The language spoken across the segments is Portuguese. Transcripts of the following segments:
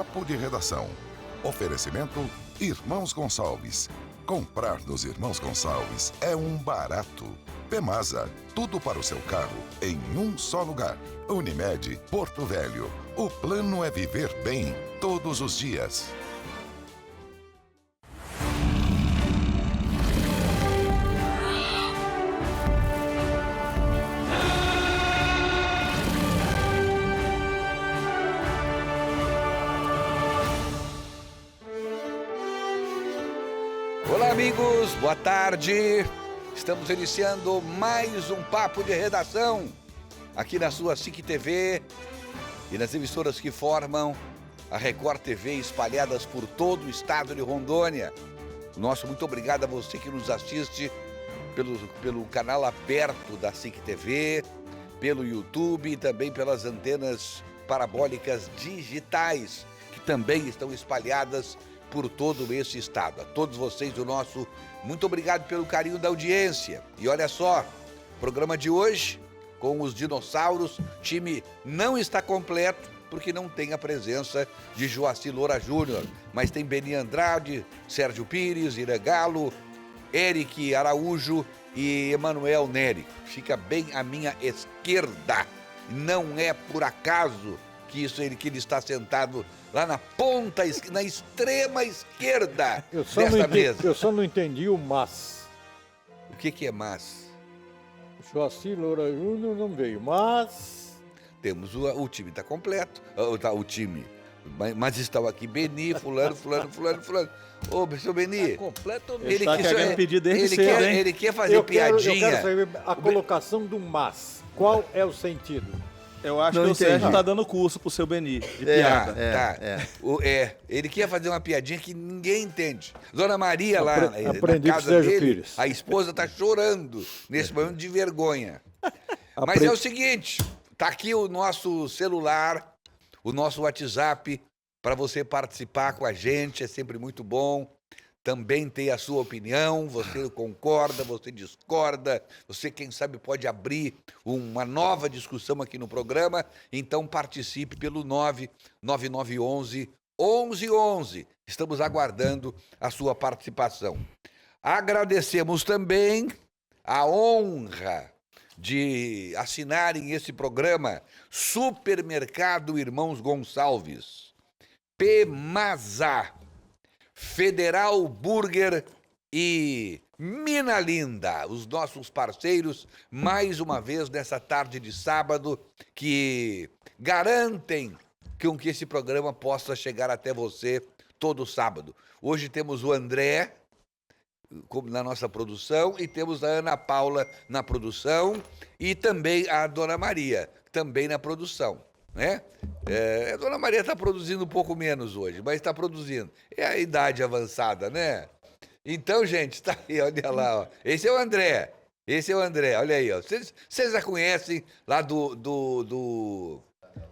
Papo de Redação. Oferecimento Irmãos Gonçalves. Comprar nos Irmãos Gonçalves é um barato. Pemasa, tudo para o seu carro em um só lugar. Unimed, Porto Velho. O plano é viver bem todos os dias. Olá, amigos, boa tarde. Estamos iniciando mais um Papo de Redação aqui na sua SIC TV e nas emissoras que formam a Record TV espalhadas por todo o estado de Rondônia. Nosso muito obrigado a você que nos assiste pelo canal aberto da SIC TV, pelo YouTube e também pelas antenas parabólicas digitais que também estão espalhadas por todo esse estado. A todos vocês do nosso muito obrigado pelo carinho da audiência. E olha só, programa de hoje com os dinossauros, time não está completo porque não tem a presença de Joaci Loura Júnior, mas tem Beni Andrade, Sérgio Pires, Irã Galo, Eric Araújo e Emanuel Neri. Fica bem à minha esquerda. Não é por acaso que ele está sentado lá na ponta, na extrema esquerda desta mesa. Eu só não entendi o mas. O que é mas? O Joaci Loura Júnior não veio, mas... Temos o time, está completo. O time. Mas estão aqui Beni, fulano. Ô, seu Beni. Tá completo. Ele querendo pedir desde ele quer fazer piadinha. Eu quero saber a colocação do mas. Qual é o sentido? Eu acho que o Sérgio tá dando curso pro seu Beni de piada. Ele quer fazer uma piadinha que ninguém entende. Dona Maria lá aprendi na com casa Sérgio dele, Pires. a esposa tá chorando nesse momento de vergonha. Mas é o seguinte, tá aqui o nosso celular, o nosso WhatsApp, para você participar com a gente, é sempre muito bom. Também tem a sua opinião, você concorda, você discorda, você, quem sabe, pode abrir uma nova discussão aqui no programa, então participe pelo 99911-1111. Estamos aguardando a sua participação. Agradecemos também a honra de assinarem esse programa Supermercado Irmãos Gonçalves, Pemasa, Federal Burger e Mina Linda, os nossos parceiros, mais uma vez nessa tarde de sábado, que garantem que esse programa possa chegar até você todo sábado. Hoje temos o André na nossa produção e temos a Ana Paula na produção e também a Dona Maria, também na produção. Né? A Dona Maria está produzindo um pouco menos hoje, mas está produzindo. É a idade avançada, né? Então, gente, está aí, olha lá. Ó. Esse é o André, olha aí. Ó. Vocês já conhecem lá do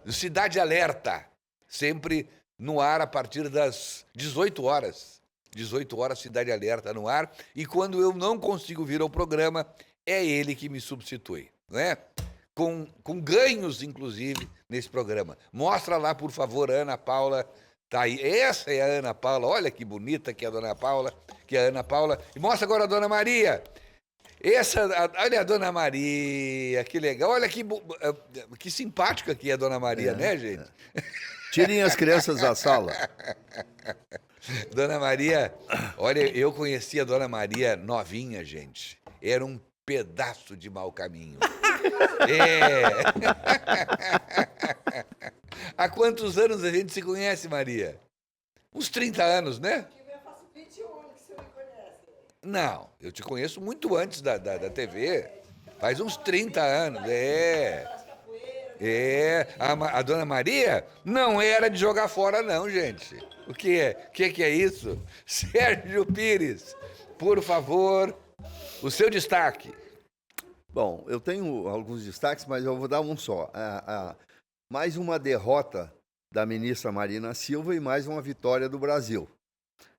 Cidade Alerta, sempre no ar a partir das 18 horas. 18 horas, Cidade Alerta no ar. E quando eu não consigo vir ao programa, é ele que me substitui, né? Com ganhos, inclusive, nesse programa. Mostra lá, por favor, a Ana Paula. Tá aí. Essa é a Ana Paula. Olha que bonita que é a Dona Paula, que é a Ana Paula. E mostra agora a Dona Maria. Olha a Dona Maria, que legal. Olha que simpática que é a Dona Maria, né, gente? Tirem as crianças da sala. Dona Maria, olha, eu conheci a Dona Maria novinha, gente. Era um pedaço de mau caminho. Há quantos anos a gente se conhece, Maria? Uns 30 anos, né? Eu faço 21 anos que você me conhece. Não, eu te conheço muito antes da TV. Faz uns 30 anos. A Dona Maria não era de jogar fora, não, gente. O que é isso? Sérgio Pires, por favor, o seu destaque. Bom, eu tenho alguns destaques, mas eu vou dar um só. Mais uma derrota da ministra Marina Silva e mais uma vitória do Brasil.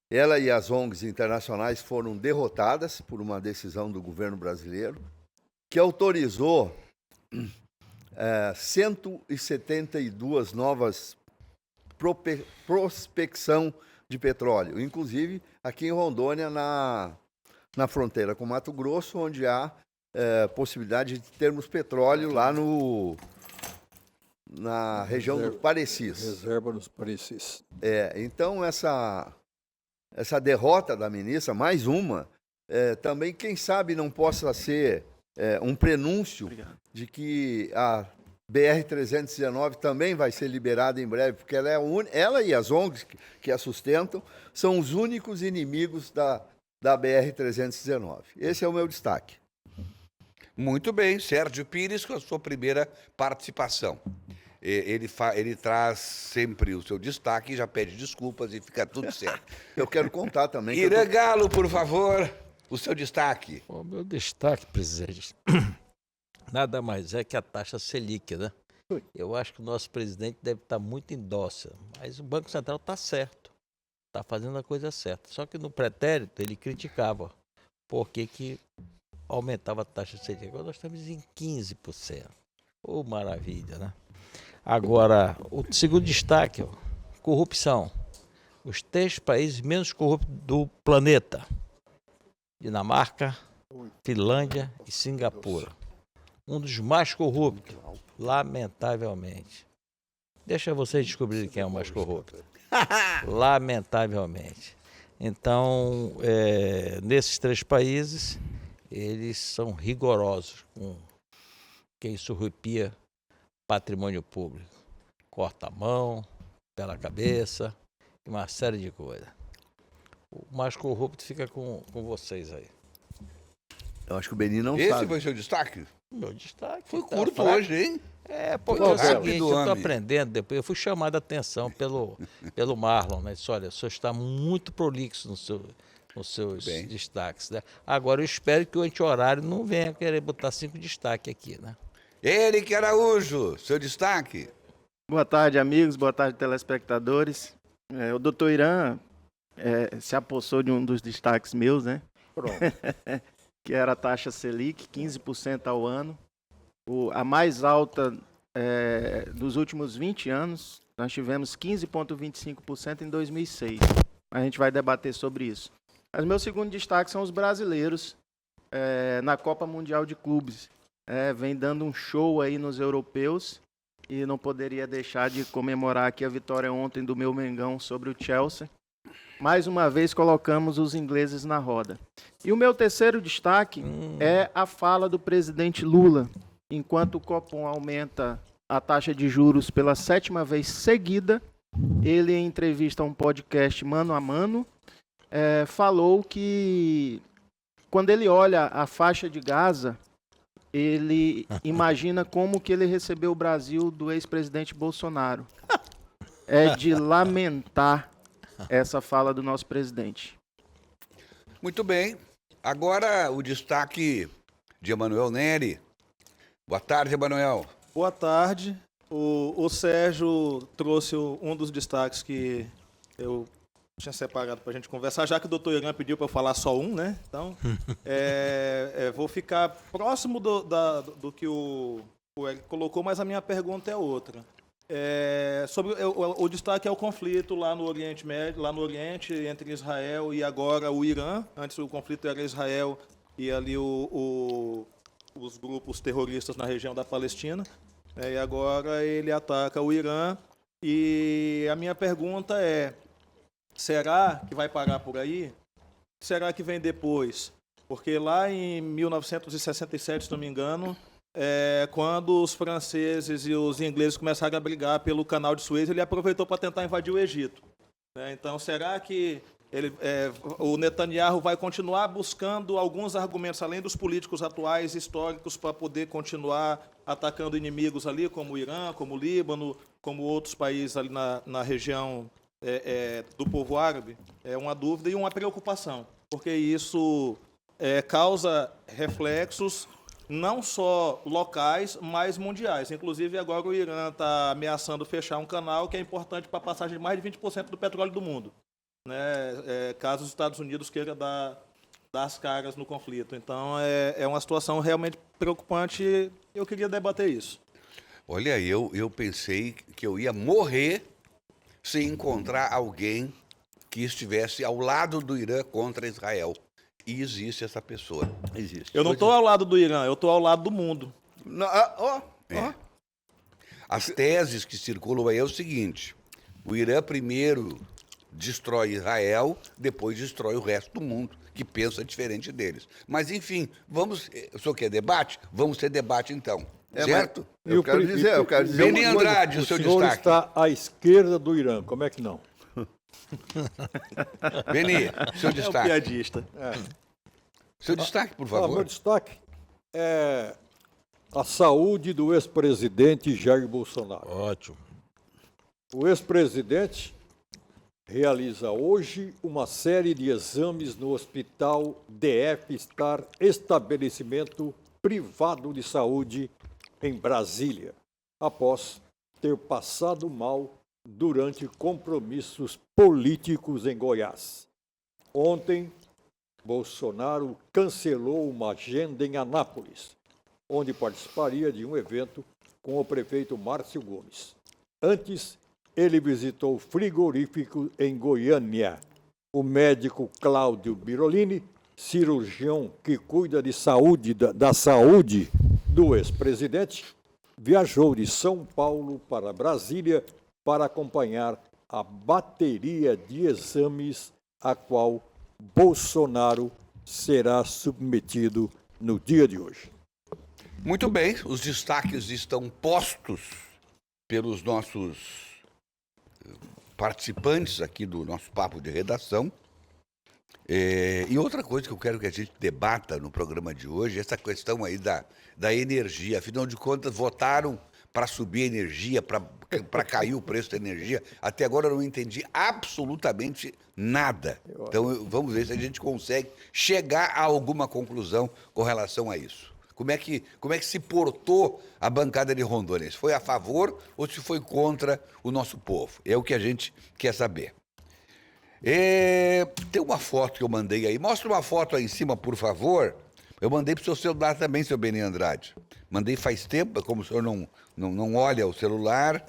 Ela e as ONGs internacionais foram derrotadas por uma decisão do governo brasileiro que autorizou 172 novas prospecção de petróleo. Inclusive, aqui em Rondônia, na fronteira com Mato Grosso, onde há possibilidade de termos petróleo lá na região do Parecis. Reserva nos Parecis. Então, essa derrota da ministra, mais uma, também, quem sabe, não possa ser um prenúncio de que a BR-319 também vai ser liberada em breve, porque ela e as ONGs que a sustentam são os únicos inimigos da BR-319. Esse é o meu destaque. Muito bem, Sérgio Pires, com a sua primeira participação. Ele traz sempre o seu destaque, já pede desculpas e fica tudo certo. Eu quero contar também. Irã Galo, por favor, o seu destaque. O meu destaque, presidente, nada mais é que a taxa Selic, né? Eu acho que o nosso presidente deve estar muito em dócil, mas o Banco Central está certo, está fazendo a coisa certa. Só que no pretérito ele criticava por que aumentava a taxa Selic. Agora nós estamos em 15%. Oh, maravilha, né? Agora, o segundo destaque, corrupção. Os 3 países menos corruptos do planeta: Dinamarca, Finlândia e Singapura. Um dos mais corruptos, lamentavelmente. Deixa vocês descobrirem quem é o mais corrupto. Lamentavelmente. Então, nesses 3 países, eles são rigorosos com quem surrupia patrimônio público. Corta a mão, pela cabeça, e uma série de coisas. O mais corrupto fica com vocês aí. Eu acho que o Beni não Esse sabe. foi o seu destaque? Meu destaque. Foi tá curto fraco. hoje, hein? Porque Foi é o seguinte, rápido, eu estou homem. aprendendo depois. Eu fui chamado a atenção pelo Marlon, né? Disse, olha, o senhor está muito prolixo nos seus Bem. destaques, né? Agora eu espero que o anti-horário não venha querer botar 5 destaques aqui, né? Eric Araújo, seu destaque. Boa tarde, amigos. Boa tarde, telespectadores. O doutor Irã se apossou de um dos destaques meus, né? Pronto. Que era a taxa Selic, 15% ao ano. A mais alta dos últimos 20 anos. Nós tivemos 15,25% em 2006. A gente vai debater sobre isso. Mas meu segundo destaque são os brasileiros na Copa Mundial de Clubes. Vem dando um show aí nos europeus e não poderia deixar de comemorar aqui a vitória ontem do meu Mengão sobre o Chelsea. Mais uma vez colocamos os ingleses na roda. E o meu terceiro destaque é a fala do presidente Lula. Enquanto o Copom aumenta a taxa de juros pela 7ª vez seguida, ele, em entrevista a um podcast Mano a Mano, falou que quando ele olha a faixa de Gaza, ele imagina como que ele recebeu o Brasil do ex-presidente Bolsonaro. É de lamentar essa fala do nosso presidente. Muito bem. Agora o destaque de Emanuel Neri. Boa tarde, Emanuel. Boa tarde. O Sérgio trouxe um dos destaques que eu tinha separado para a gente conversar, já que o doutor Irã pediu para eu falar só um, né? Então, vou ficar próximo do que o Eric colocou, mas a minha pergunta é outra. Sobre o destaque é o conflito lá no Oriente Médio, lá no Oriente, entre Israel e agora o Irã. Antes o conflito era Israel e ali os grupos terroristas na região da Palestina. E agora ele ataca o Irã. E a minha pergunta é: será que vai parar por aí? Será que vem depois? Porque lá em 1967, se não me engano, quando os franceses e os ingleses começaram a brigar pelo canal de Suez, ele aproveitou para tentar invadir o Egito. Então, será que o Netanyahu vai continuar buscando alguns argumentos, além dos políticos atuais, históricos, para poder continuar atacando inimigos ali, como o Irã, como o Líbano, como outros países ali na região do povo árabe? É uma dúvida e uma preocupação, porque isso causa reflexos não só locais, mas mundiais. Inclusive, agora o Irã está ameaçando fechar um canal que é importante para a passagem de mais de 20% do petróleo do mundo, né? Caso os Estados Unidos queiram dar as caras no conflito. Então, é uma situação realmente preocupante e eu queria debater isso. Olha, eu pensei que eu ia morrer se encontrar alguém que estivesse ao lado do Irã contra Israel. E existe essa pessoa. Existe. Eu não estou ao lado do Irã, eu estou ao lado do mundo. As teses que circulam aí é o seguinte: o Irã primeiro destrói Israel, depois destrói o resto do mundo, que pensa diferente deles. Mas, enfim, vamos... O senhor quer debate? Vamos ter debate, então. Certo? Eu quero dizer Beni uma coisa. Andrade, o seu senhor destaque. está à esquerda do Irã, como é que não? Beni, seu É o destaque. piadista. Seu destaque, por Meu favor. destaque é a saúde do ex-presidente Jair Bolsonaro. Ótimo. O ex-presidente realiza hoje uma série de exames no Hospital DF Star, estabelecimento privado de saúde em Brasília, após ter passado mal durante compromissos políticos em Goiás. Ontem, Bolsonaro cancelou uma agenda em Anápolis, onde participaria de um evento com o prefeito Márcio Gomes. Antes, ele visitou frigorífico em Goiânia. O médico Cláudio Birolini, cirurgião que cuida de saúde, da saúde do ex-presidente, viajou de São Paulo para Brasília para acompanhar a bateria de exames a qual Bolsonaro será submetido no dia de hoje. Muito bem, os destaques estão postos pelos nossos participantes aqui do nosso papo de redação. E outra coisa que eu quero que a gente debata no programa de hoje é essa questão aí da energia. Afinal de contas, votaram para subir a energia, para cair o preço da energia. Até agora eu não entendi absolutamente nada. Então vamos ver se a gente consegue chegar a alguma conclusão com relação a isso. Como é que se portou a bancada de Rondônia? Se foi a favor ou se foi contra o nosso povo? É o que a gente quer saber. Tem uma foto que eu mandei aí. Mostra uma foto aí em cima, por favor. Eu mandei para o seu celular também, seu Beni Andrade. Mandei faz tempo, como o senhor não olha o celular.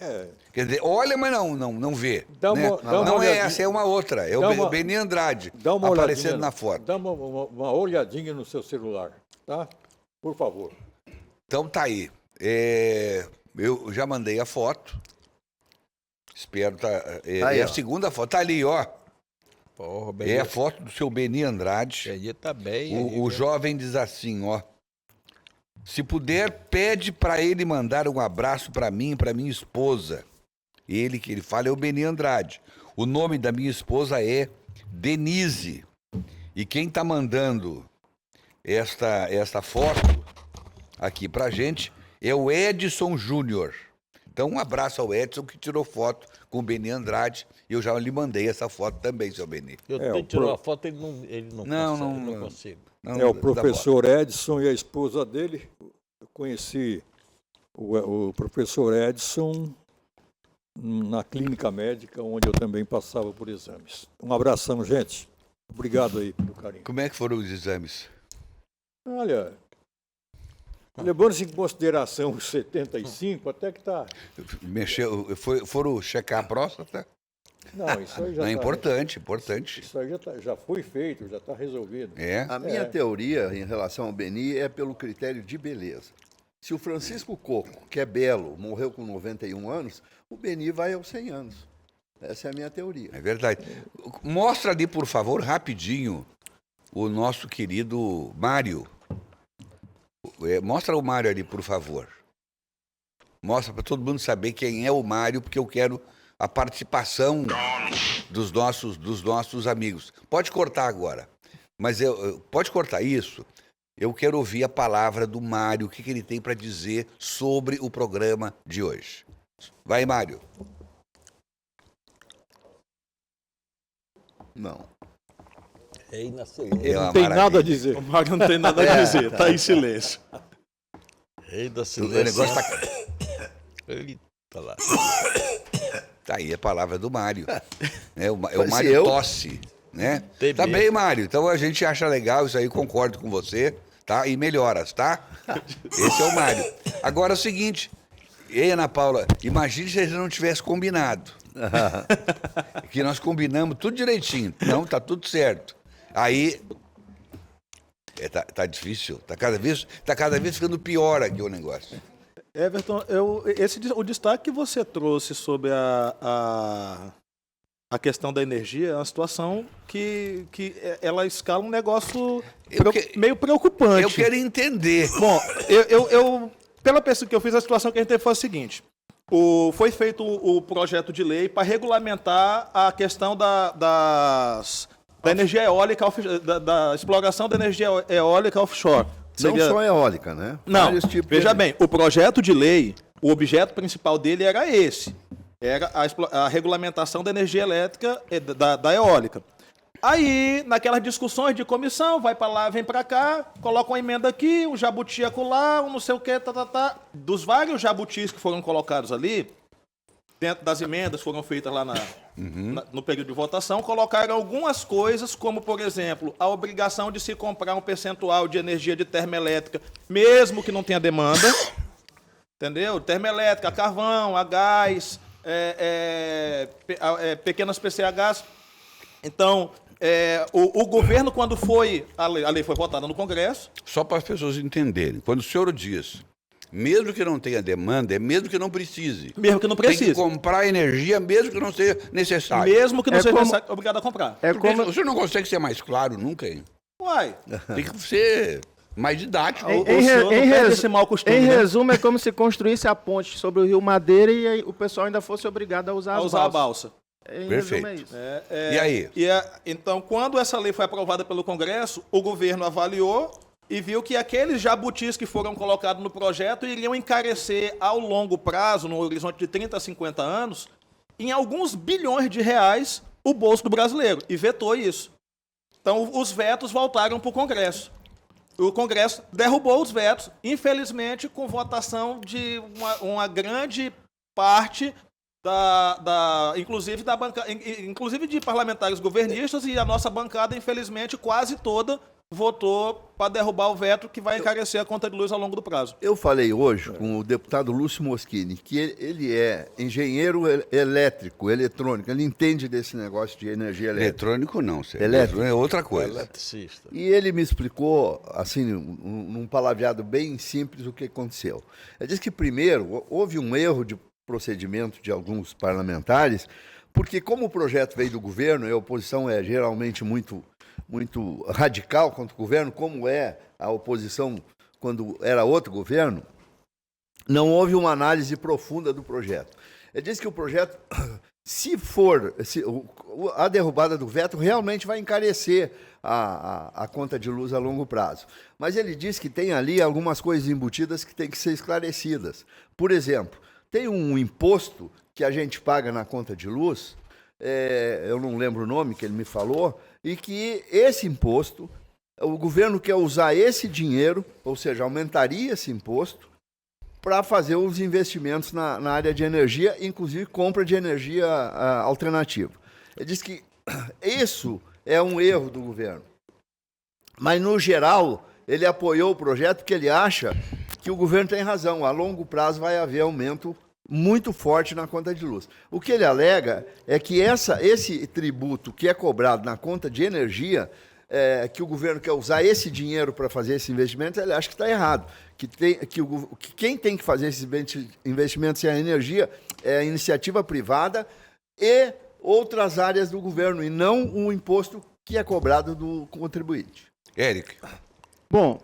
Quer dizer, olha, mas não vê. Não é essa, é uma outra. É o Beni Andrade aparecendo na foto. Dá uma olhadinha no seu celular, tá? Por favor. Então tá aí. Eu já mandei a foto. Espero Aí, a segunda foto. Tá ali, ó. Porra, É a foto do seu Beni Andrade. Benê tá bem. O jovem diz assim, ó. Se puder, pede para ele mandar um abraço para mim e para minha esposa. Ele que ele fala é o Beni Andrade. O nome da minha esposa é Denise. E quem tá mandando esta foto aqui pra gente é o Edson Júnior. Então, um abraço ao Edson que tirou foto com o Beni Andrade. E eu já lhe mandei essa foto também, seu Beni. Eu tentei tirar a foto, ele não consigo. O professor Edson e a esposa dele. Eu conheci o professor Edson na clínica médica, onde eu também passava por exames. Um abração, gente. Obrigado aí pelo carinho. Como é que foram os exames? Olha, levando-se em consideração os 75, até que tá. Foram checar a próstata? Não, isso aí já Não, é tá, importante. Isso aí já foi feito, já está resolvido. A minha teoria em relação ao Beni é pelo critério de beleza. Se o Francisco Coco, que é belo, morreu com 91 anos, o Beni vai aos 100 anos. Essa é a minha teoria. É verdade. Mostra ali, por favor, rapidinho, o nosso querido Mário. Mostra o Mário ali, por favor. Mostra para todo mundo saber quem é o Mário, porque eu quero a participação dos nossos amigos. Pode cortar agora, mas pode cortar isso. Eu quero ouvir a palavra do Mário, o que ele tem para dizer sobre o programa de hoje. Vai, Mário. Não. Não tem nada a dizer. O Mário não tem nada a dizer, tá em silêncio. Rei da O silêncio. negócio tá... Eita lá. Tá aí a palavra do Mário. O Mas Mário eu? tosse, né? TB. Tá bem, Mário. Então a gente acha legal isso aí, concordo com você, tá? E melhoras, tá? Esse é o Mário. Agora é o seguinte, Ana Paula, imagine se a gente não tivesse combinado. Que nós combinamos tudo direitinho. Não, tá tudo certo. Aí tá difícil, tá cada vez ficando pior aqui o negócio. Everton, o destaque que você trouxe sobre a questão da energia é uma situação que ela escala um negócio meio preocupante. Eu quero entender. Bom, pela pesquisa que eu fiz, a situação que a gente teve foi a seguinte. Foi feito o projeto de lei para regulamentar a questão da energia eólica, da exploração da energia eólica offshore. Não só eólica, né? Não, Vários tipos veja bem, o projeto de lei, o objeto principal dele era esse. Era a regulamentação da energia elétrica, da eólica. Aí, naquelas discussões de comissão, vai para lá, vem para cá, coloca uma emenda aqui, um jabuti acolá, um não sei o quê, Dos vários jabutis que foram colocados ali, dentro das emendas foram feitas lá no período de votação, colocaram algumas coisas, como, por exemplo, a obrigação de se comprar um percentual de energia de termoelétrica, mesmo que não tenha demanda, entendeu? Termoelétrica, a carvão, a gás, pequenas PCHs. Então, o governo, quando a lei foi votada no Congresso... Só para as pessoas entenderem, quando o senhor diz, mesmo que não tenha demanda, é mesmo que não precise. Mesmo que não precise. Tem que comprar energia mesmo que não seja necessário. Mesmo que não seja necessário, obrigado a comprar. O senhor não consegue ser mais claro nunca, hein? Uai. Tem que ser mais didático. Em resumo, é como se construísse a ponte sobre o Rio Madeira e aí o pessoal ainda fosse obrigado a usar a balsa. Em Perfeito. resumo, é isso. E aí? Então, quando essa lei foi aprovada pelo Congresso, o governo avaliou e viu que aqueles jabutis que foram colocados no projeto iriam encarecer ao longo prazo, no horizonte de 30 a 50 anos, em alguns bilhões de reais, o bolso do brasileiro. E vetou isso. Então, os vetos voltaram para o Congresso. O Congresso derrubou os vetos, infelizmente, com votação de uma grande parte inclusive de parlamentares governistas, e a nossa bancada, infelizmente, quase toda votou para derrubar o veto que vai encarecer a conta de luz ao longo do prazo. Eu falei hoje com o deputado Lúcio Moschini, que ele é engenheiro elétrico, eletrônico, ele entende desse negócio de energia elétrica. Eletrônico não, senhor. Elétrico. É outra coisa. Eletricista. E ele me explicou, assim, num palavreado bem simples, o que aconteceu. Ele disse que, primeiro, houve um erro de procedimento de alguns parlamentares, porque como o projeto veio do governo, e a oposição é geralmente muito radical contra o governo, como é a oposição quando era outro governo, não houve uma análise profunda do projeto. Ele disse que o projeto, a derrubada do veto realmente vai encarecer a conta de luz a longo prazo. Mas ele disse que tem ali algumas coisas embutidas que têm que ser esclarecidas. Por exemplo, tem um imposto que a gente paga na conta de luz, eu não lembro o nome que ele me falou, e que esse imposto, o governo quer usar esse dinheiro, ou seja, aumentaria esse imposto, para fazer os investimentos na área de energia, inclusive compra de energia alternativa. Ele diz que isso é um erro do governo. Mas, no geral, ele apoiou o projeto porque ele acha que o governo tem razão. A longo prazo vai haver aumento muito forte na conta de luz. O que ele alega é que esse tributo que é cobrado na conta de energia, que o governo quer usar esse dinheiro para fazer esse investimento, ele acha que está errado. Que quem tem que fazer esses investimentos é a energia, é a iniciativa privada e outras áreas do governo, e não o imposto que é cobrado do contribuinte. Éric. Bom,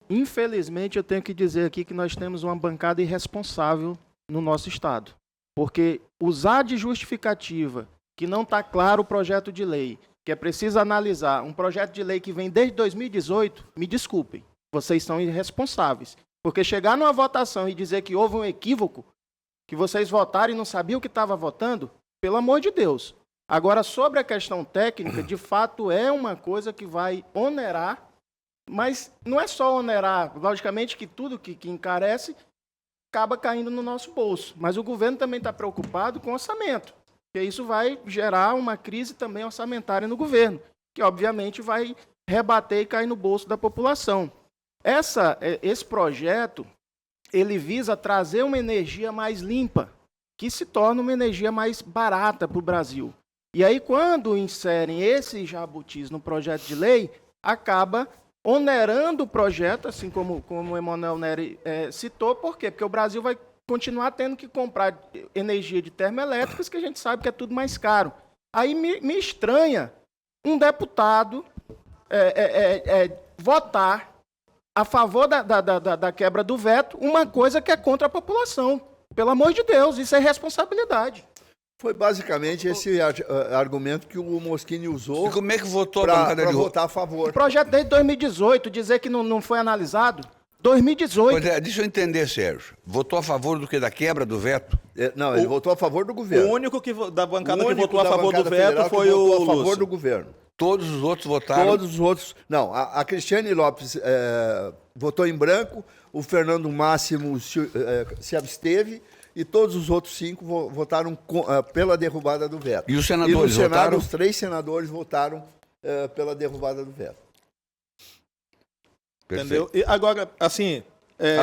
infelizmente eu tenho que dizer aqui que nós temos uma bancada irresponsável no nosso Estado. Porque usar de justificativa que não está claro o projeto de lei, que é preciso analisar um projeto de lei que vem desde 2018, me desculpem, vocês são irresponsáveis. Porque chegar numa votação e dizer que houve um equívoco, que vocês votaram e não sabiam o que estava votando, pelo amor de Deus. Agora, sobre a questão técnica, de fato é uma coisa que vai onerar, mas não é só onerar, logicamente que tudo que encarece acaba caindo no nosso bolso. Mas o governo também está preocupado com o orçamento, porque isso vai gerar uma crise também orçamentária no governo, que obviamente vai rebater e cair no bolso da população. Esse projeto, ele visa trazer uma energia mais limpa, que se torna uma energia mais barata para o Brasil. E aí, quando inserem esses jabutis no projeto de lei, acaba onerando o projeto, assim como o Emanuel Neri citou. Por quê? Porque o Brasil vai continuar tendo que comprar energia de termoelétricas, que a gente sabe que é tudo mais caro. Aí me estranha um deputado votar a favor da quebra do veto, uma coisa que é contra a população. Pelo amor de Deus, isso é responsabilidade. Foi basicamente esse argumento que o Moschini usou E como é que votou a bancada para de votar a favor. O projeto desde 2018, dizer que não foi analisado, 2018. Pois é, deixa eu entender, Sérgio. Votou a favor do que? Da quebra do veto? Não, ele votou a favor do O governo. único da bancada O que único votou a da favor do bancada veto federal que foi votou o a favor Lúcio. do governo. Todos os outros votaram. Todos os outros. Não, a Cristiane Lopes votou em branco, o Fernando Máximo se absteve e todos os outros 5 votaram pela derrubada do veto. E os E senadores no Senado, votaram? os 3 senadores votaram pela derrubada do veto. Perfeito. Entendeu? E agora, assim...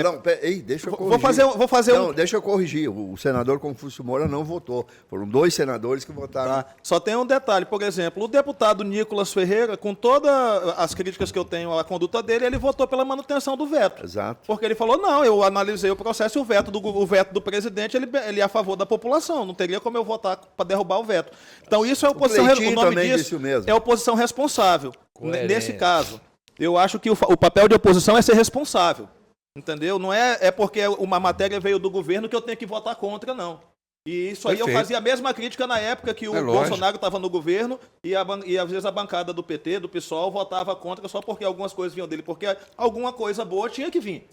Não, deixa eu Vou corrigir. fazer Não, deixa eu corrigir. O senador Confúcio Moura não votou. Foram 2 senadores que votaram. Tá. Só tem um detalhe, por exemplo, o deputado Nicolas Ferreira, com todas as críticas que eu tenho à conduta dele, ele votou pela manutenção do veto. Exato. Porque ele falou, não, eu analisei o processo e o veto do presidente, ele é a favor da população, não teria como eu votar para derrubar o veto. Então isso é oposição, Cleitinho o nome também disso disse o mesmo. é oposição responsável. Coerente. Nesse caso, eu acho que o papel de oposição é ser responsável. Entendeu? Não é porque uma matéria veio do governo que eu tenho que votar contra, não. E isso aí Perfeito. eu fazia a mesma crítica na época que o lógico. Bolsonaro estava no governo e às vezes a bancada do PT, do PSOL, votava contra só porque algumas coisas vinham dele, porque alguma coisa boa tinha que vir.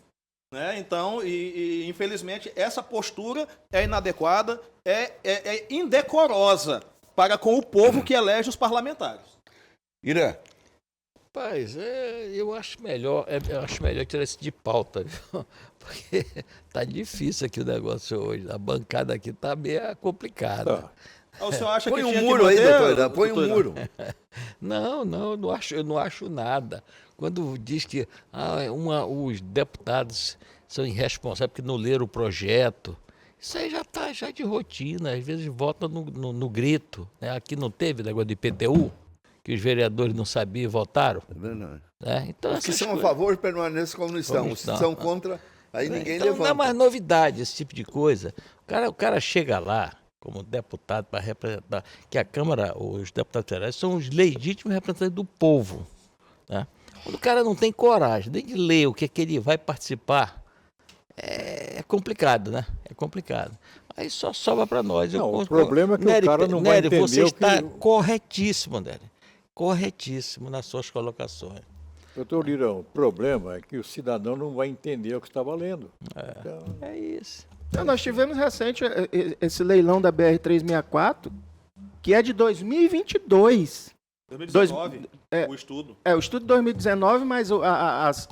Né? Então, infelizmente, essa postura é inadequada, é indecorosa para com o povo que elege os parlamentares. Irã, Rapaz, eu acho melhor tirar isso de pauta, viu? Porque tá difícil aqui o negócio hoje. A bancada aqui tá meio complicada. O senhor acha Põe que um tinha muro que aí, manter, doutor Irã, põe um doutor Irã? muro. Eu não acho nada. Quando diz que os deputados são irresponsáveis porque não leram o projeto, isso aí já está de rotina. Às vezes vota no grito. Né? Aqui não teve negócio de IPTU, que os vereadores não sabiam e votaram. É verdade. Né? Então, Os que essas são a coisas- favor permanecem como estão. Como Os que estão. são contra, aí ninguém Então, não é levanta. mais novidade esse tipo de coisa. O cara chega lá como deputado para representar, que a Câmara, os deputados federais, são os legítimos representantes do povo. Né? Quando o cara não tem coragem nem de ler o que é que ele vai participar, é complicado, né? É complicado. Aí só sobra para nós. Não, o problema é que o cara não vai entender você o que- está corretíssimo, Nery. Corretíssimo nas suas colocações. Doutor Lirão, o problema é que o cidadão não vai entender o que está valendo. Então, É isso. Então, nós tivemos recente esse leilão da BR-364, que é de 2022. 2019, o estudo. O estudo de 2019, mas As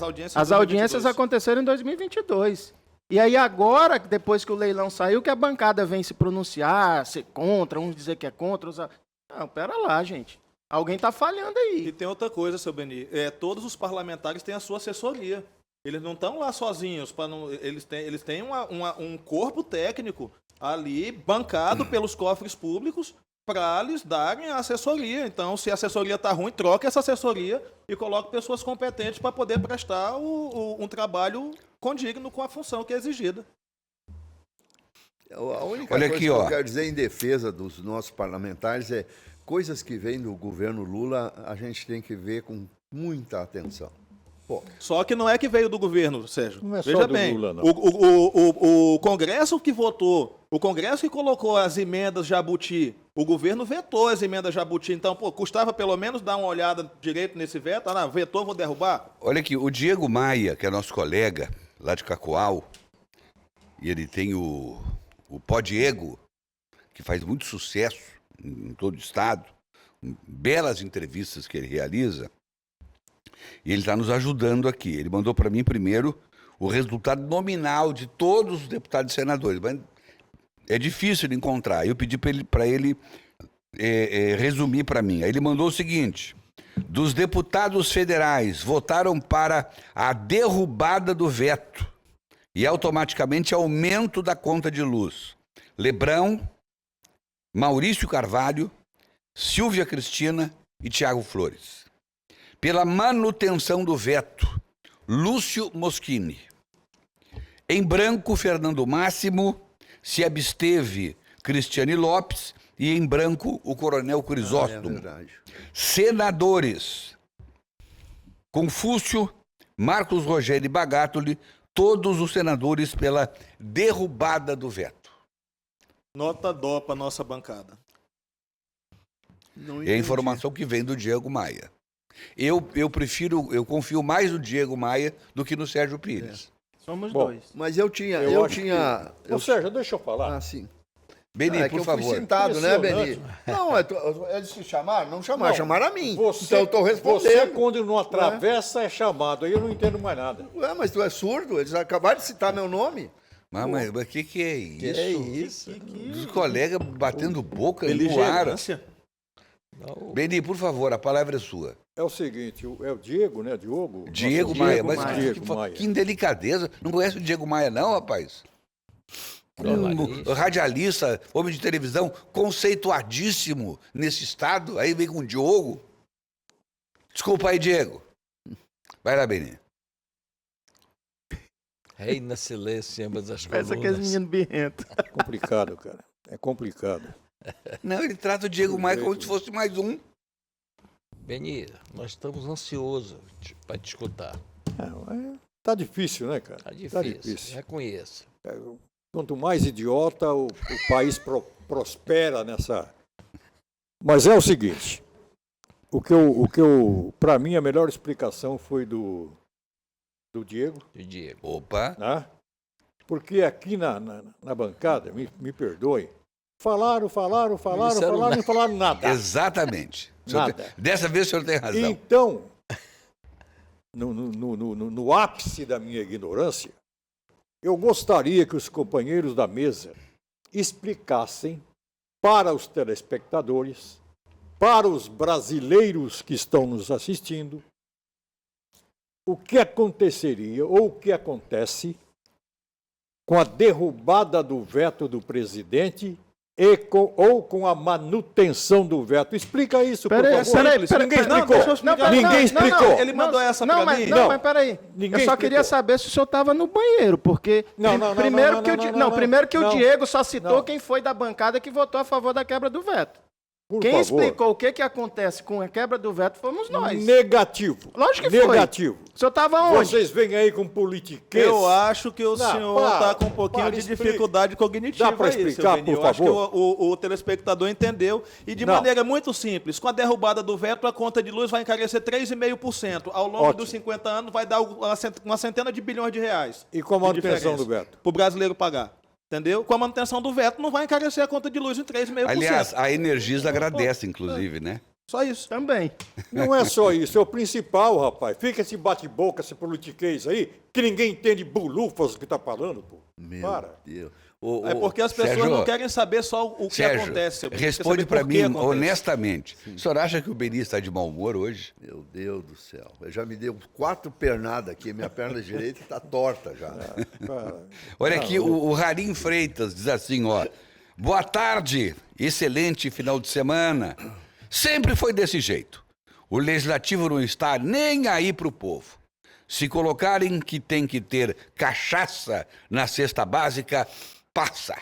audiências as audiências aconteceram em 2022. E aí agora, depois que o leilão saiu, que a bancada vem se pronunciar, ser contra, uns dizer que é contra, outros... Não, pera lá, gente. Alguém está falhando E aí. tem outra coisa, seu Beni. Todos os parlamentares têm a sua assessoria. Eles não estão lá sozinhos. Eles têm um corpo técnico ali, bancado pelos cofres públicos, para lhes darem a assessoria. Então, se a assessoria está ruim, troque essa assessoria e coloque pessoas competentes para poder prestar um trabalho condigno com a função que é exigida. A única Olha coisa aqui, que ó. eu quero dizer em defesa dos nossos parlamentares é coisas que vêm do governo Lula, a gente tem que ver com muita atenção. Pô, Só que não é que veio do governo, Sérgio. Não é só Veja do bem, Lula, não. o Congresso que votou, o Congresso que colocou as emendas Jabuti, o governo vetou as emendas Jabuti. Então, custava pelo menos dar uma olhada direito nesse veto. Vetou, vou derrubar. olha aqui, o Diego Maia, que é nosso colega lá de Cacoal, e ele tem o Pó Diego, que faz muito sucesso em todo o estado, belas entrevistas que ele realiza, e ele está nos ajudando aqui. Ele mandou para mim primeiro o resultado nominal de todos os deputados e senadores, mas é difícil de encontrar. Eu pedi para ele resumir para mim. Aí ele mandou o seguinte: dos deputados federais votaram para a derrubada do veto e automaticamente aumento da conta de luz. Lebrão, Maurício Carvalho, Silvia Cristina e Tiago Flores. Pela manutenção do veto, Lúcio Moschini. Em branco, Fernando Máximo, se absteve Cristiane Lopes e em branco o Coronel Crisóstomo. Senadores, Confúcio, Marcos Rogério e Bagatoli, todos os senadores pela derrubada do veto. Nota dó para nossa bancada. É a informação que vem do Diego Maia. Eu confio mais no Diego Maia do que no Sérgio Pires. Somos Bom, dois. Mas eu acho que... Ô, Sérgio, deixa eu falar. Ah, sim. Beni, É por que favor. eu fui citado, né, Beni? Impressionante. Não, eles se chamaram? Não chamaram, Não, chamaram a mim. Você, então eu estou respondendo. Você, quando não atravessa, é chamado. Aí eu não entendo mais nada. Ué, mas tu é surdo? Eles acabaram de citar meu nome. Mas o que é isso? É isso. Os colegas batendo boca no ar. Beligerância. Beni, por favor, a palavra é sua. É o seguinte, é o Diego, né? Diogo? Diego Nossa, Maia. Mas Maia. Diego Maia. que indelicadeza. Não conhece o Diego Maia, não, rapaz? Radialista, homem de televisão, conceituadíssimo nesse estado. Aí vem com o Diogo. Desculpa aí, Diego. Vai lá, Beni. Reina silêncio em ambas as Parece aqueles colunas. meninos birrentos. É complicado, cara. É complicado. Não, ele trata o Diego Maia como se fosse mais um. Beni, nós estamos ansiosos para te escutar. Tá difícil, né, cara? Tá difícil, Tá difícil. reconheço. Quanto mais idiota, o país prospera nessa... Mas é o seguinte, para mim, a melhor explicação foi do Diego, O Diego. Opa. né? Porque aqui na bancada, me perdoem, falaram disseram e não falaram nada. Exatamente. Nada. Dessa vez o senhor tem razão. Então, no ápice da minha ignorância, eu gostaria que os companheiros da mesa explicassem para os telespectadores, para os brasileiros que estão nos assistindo, o que aconteceria ou o que acontece com a derrubada do veto do presidente ou com a manutenção do veto. Explica isso, por favor. Ninguém explicou. Ninguém explicou. Ele mandou essa pra mim. Mas peraí. Ninguém Eu só explicou. queria saber se o senhor estava no banheiro, porque primeiro que o Diego só citou Não. quem foi da bancada que votou a favor da quebra do veto. Por Quem favor. explicou o que acontece com a quebra do veto fomos nós. Negativo. Lógico que foi. Negativo. O senhor estava onde? Vocês vêm aí com politiquês. Eu acho que o Não, senhor para, está com um pouquinho para, de explica. dificuldade cognitiva. Dá para aí, seu explicar, Beni. por Eu acho que favor? o telespectador entendeu. E de Não. maneira muito simples, com a derrubada do veto, a conta de luz vai encarecer 3,5%. Ao longo Ótimo. dos 50 anos, vai dar uma centena de bilhões de reais. E com a manutenção do veto? Para o brasileiro pagar. Entendeu? Com a manutenção do veto, não vai encarecer a conta de luz em 3,5%. Aliás, a Energisa agradece, inclusive, né? Só isso. Também. Não é só isso, é o principal, rapaz. Fica esse bate-boca, esse politiquês aí, que ninguém entende bulufas do que tá falando, pô. Para. Deus. É porque as pessoas Sérgio, não querem saber só o que Sérgio, acontece. seu Beni. Quer responde saber para por que mim acontece. honestamente. O senhor acha que o Beni está de mau humor hoje? Meu Deus do céu. Eu já me deu 4 pernadas aqui. Minha perna direita está torta já. Olha aqui, o Rarim Freitas diz assim, ó. Boa tarde, excelente final de semana. Sempre foi desse jeito. O legislativo não está nem aí pro povo. Se colocarem que tem que ter cachaça na cesta básica, passa.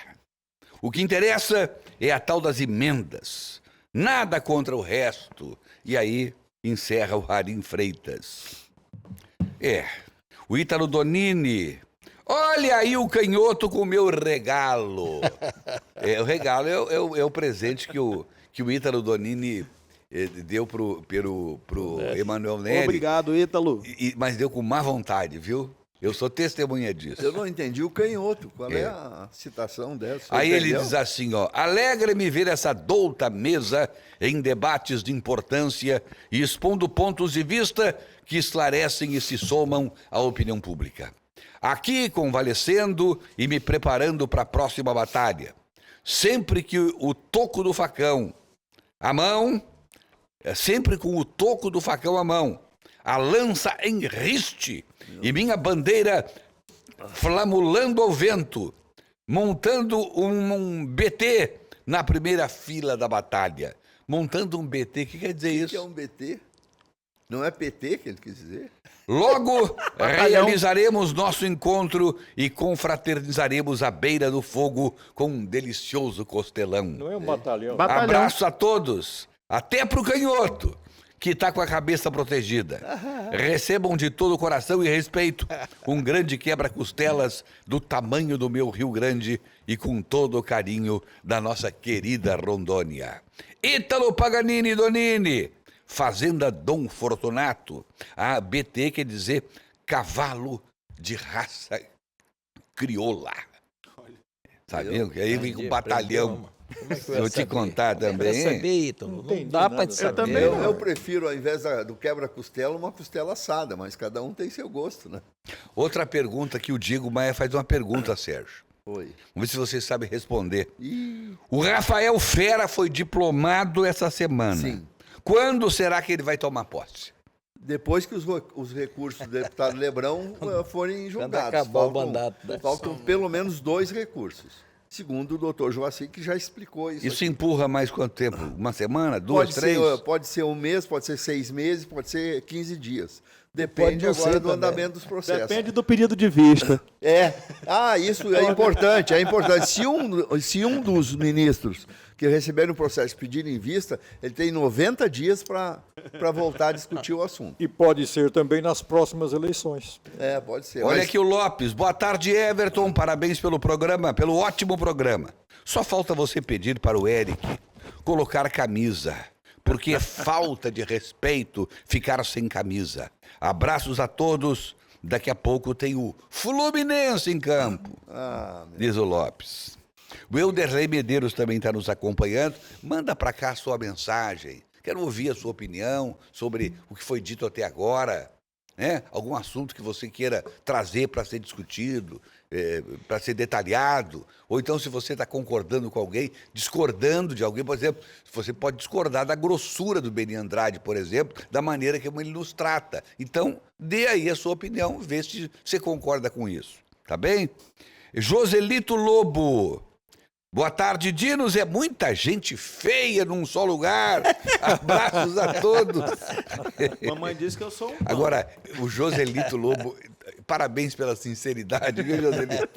O que interessa é a tal das emendas. Nada contra o resto. E aí encerra o Rarim Freitas. O Ítalo Donini. Olha aí o canhoto com o meu regalo. O regalo é o presente que o Ítalo Donini deu pro Emanuel Neri. Obrigado, Ítalo. Mas deu com má vontade, viu? Eu sou testemunha disso. Eu não entendi o canhoto. Qual é a citação dessa? Aí ele Entendeu? diz assim, ó, alegra-me ver essa douta mesa em debates de importância e expondo pontos de vista que esclarecem e se somam à opinião pública. Aqui convalescendo e me preparando para a próxima batalha. Sempre que o toco do facão à mão, sempre com o toco do facão à mão, a lança em riste e minha bandeira flamulando ao vento, montando um BT na primeira fila da batalha. Montando um BT, o que quer dizer O isso? que é um BT? Não é PT que ele quis dizer? Logo realizaremos nosso encontro e confraternizaremos à beira do fogo com um delicioso costelão. Não é um batalhão. Batalhão. Abraço a todos, até pro canhoto, que está com a cabeça protegida. Recebam de todo o coração e respeito um grande quebra-costelas do tamanho do meu Rio Grande e com todo o carinho da nossa querida Rondônia. Ítalo Paganini Donini, Fazenda Dom Fortunato. A BT quer dizer cavalo de raça crioula. Sabiam? Que aí vem com batalhão. Como é que eu Vou ia te saber? contar Como é que eu também, ia saber, Ítalo? Não Não entendi dá nada. pra Eu saber. também não. Eu prefiro, ao invés do quebra-costela, uma costela assada, mas cada um tem seu gosto, né? Outra pergunta que o Diego Maia faz uma pergunta, Sérgio. Foi. Vamos ver se você sabe responder. Ih, O Rafael Fera foi diplomado essa semana. Sim. Quando será que ele vai tomar posse? depois que os recursos do deputado Lebrão forem julgados. acabar o mandato, né? Faltam pelo menos 2 recursos. Segundo o doutor Joaci, que já explicou isso. Isso aqui. empurra mais quanto tempo? Uma semana? 2, 3? Pode ser um mês, pode ser 6 meses, pode ser 15 dias. Depende Pode não agora ser do também. andamento dos processos. Depende do pedido de vista. Isso é importante, é importante. Se um dos ministros que receberem o processo pedirem vista, ele tem 90 dias para voltar a discutir o assunto. E pode ser também nas próximas eleições. Pode ser. Olha mas- aqui o Lopes. Boa tarde, Everton. Parabéns pelo programa, pelo ótimo programa. Só falta você pedir para o Eric colocar camisa, porque é falta de respeito ficar sem camisa. Abraços a todos. Daqui a pouco tem o Fluminense em campo, diz o Lopes. O Elderley Medeiros também está nos acompanhando. Manda para cá a sua mensagem. Quero ouvir a sua opinião sobre o que foi dito até agora. Né? Algum assunto que você queira trazer para ser discutido, para ser detalhado. Ou então, se você está concordando com alguém, discordando de alguém, por exemplo, você pode discordar da grossura do Beni Andrade, por exemplo, da maneira como ele nos trata. Então, dê aí a sua opinião, vê se você concorda com isso. Tá bem? Joselito Lobo. Boa tarde, Dinos. É muita gente feia num só lugar. Abraços a todos. Mamãe disse que eu sou um pão. Agora, o Joselito Lobo, parabéns pela sinceridade, viu, Joselito?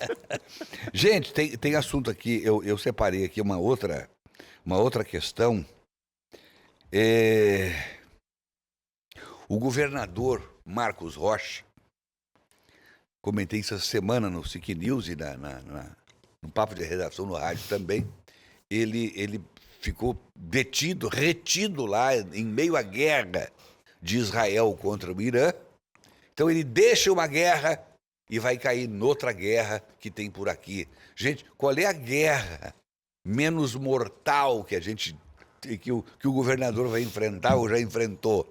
Gente, tem assunto aqui, eu separei aqui uma outra questão. O governador Marcos Rocha, comentei isso essa semana no SIC News e no Papo de Redação no rádio também, ele ficou retido lá em meio à guerra de Israel contra o Irã. Então ele deixa uma guerra e vai cair noutra guerra que tem por aqui. Gente, qual é a guerra menos mortal que o governador vai enfrentar ou já enfrentou?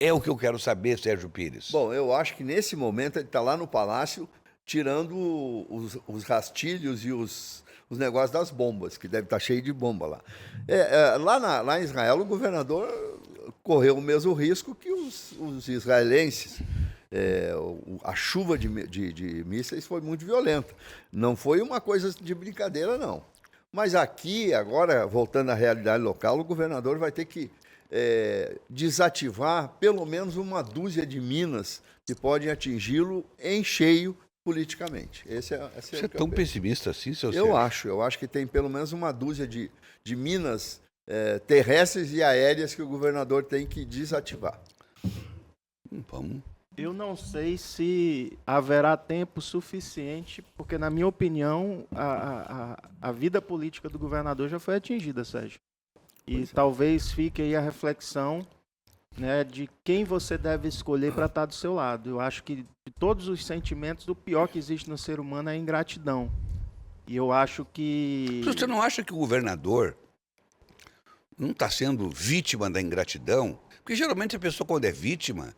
É o que eu quero saber, Sérgio Pires. Bom, eu acho que nesse momento ele está lá no palácio tirando os rastilhos e os negócios das bombas, que deve estar cheio de bomba lá. Lá em Israel, o governador correu o mesmo risco que os israelenses. A chuva de mísseis foi muito violenta. Não foi uma coisa de brincadeira, não. Mas aqui, agora, voltando à realidade local, o governador vai ter que desativar pelo menos uma dúzia de minas que podem atingi-lo em cheio politicamente. Você é tão pessimista assim, seu Eu Sérgio? acho que tem pelo menos uma dúzia de minas terrestres e aéreas que o governador tem que desativar. Vamos. Eu não sei se haverá tempo suficiente, porque, na minha opinião, a vida política do governador já foi atingida, Sérgio. E talvez fique aí a reflexão, né, de quem você deve escolher para estar do seu lado. Eu acho que de todos os sentimentos, o pior que existe no ser humano é a ingratidão. E eu acho que... Você não acha que o governador não está sendo vítima da ingratidão? Porque geralmente a pessoa, quando é vítima,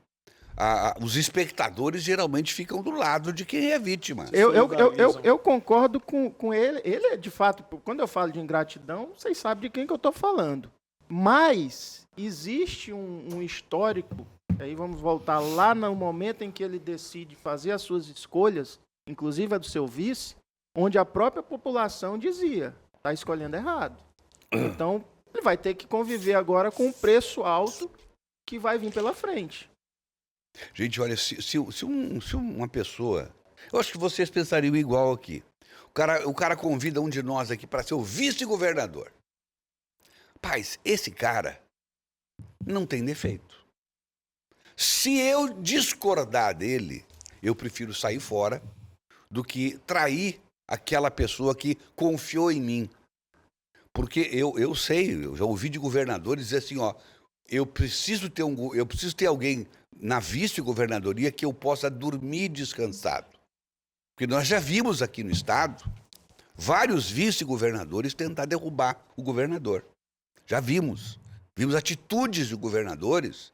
os espectadores geralmente ficam do lado de quem é vítima. Eu concordo com ele. Ele é, de fato, quando eu falo de ingratidão, vocês sabem de quem que eu estou falando. Mas existe um histórico, aí vamos voltar lá no momento em que ele decide fazer as suas escolhas, inclusive a do seu vice, onde a própria população dizia, está escolhendo errado. Então, ele vai ter que conviver agora com um preço alto que vai vir pela frente. Gente, olha, se uma pessoa... Eu acho que vocês pensariam igual aqui. O cara convida um de nós aqui para ser o vice-governador. Paz, esse cara não tem defeito. Se eu discordar dele, eu prefiro sair fora do que trair aquela pessoa que confiou em mim. Porque eu sei, eu já ouvi de governadores dizer assim, ó, eu preciso ter alguém na vice-governadoria que eu possa dormir descansado. Porque nós já vimos aqui no estado vários vice-governadores tentar derrubar o governador. Já vimos. Vimos atitudes de governadores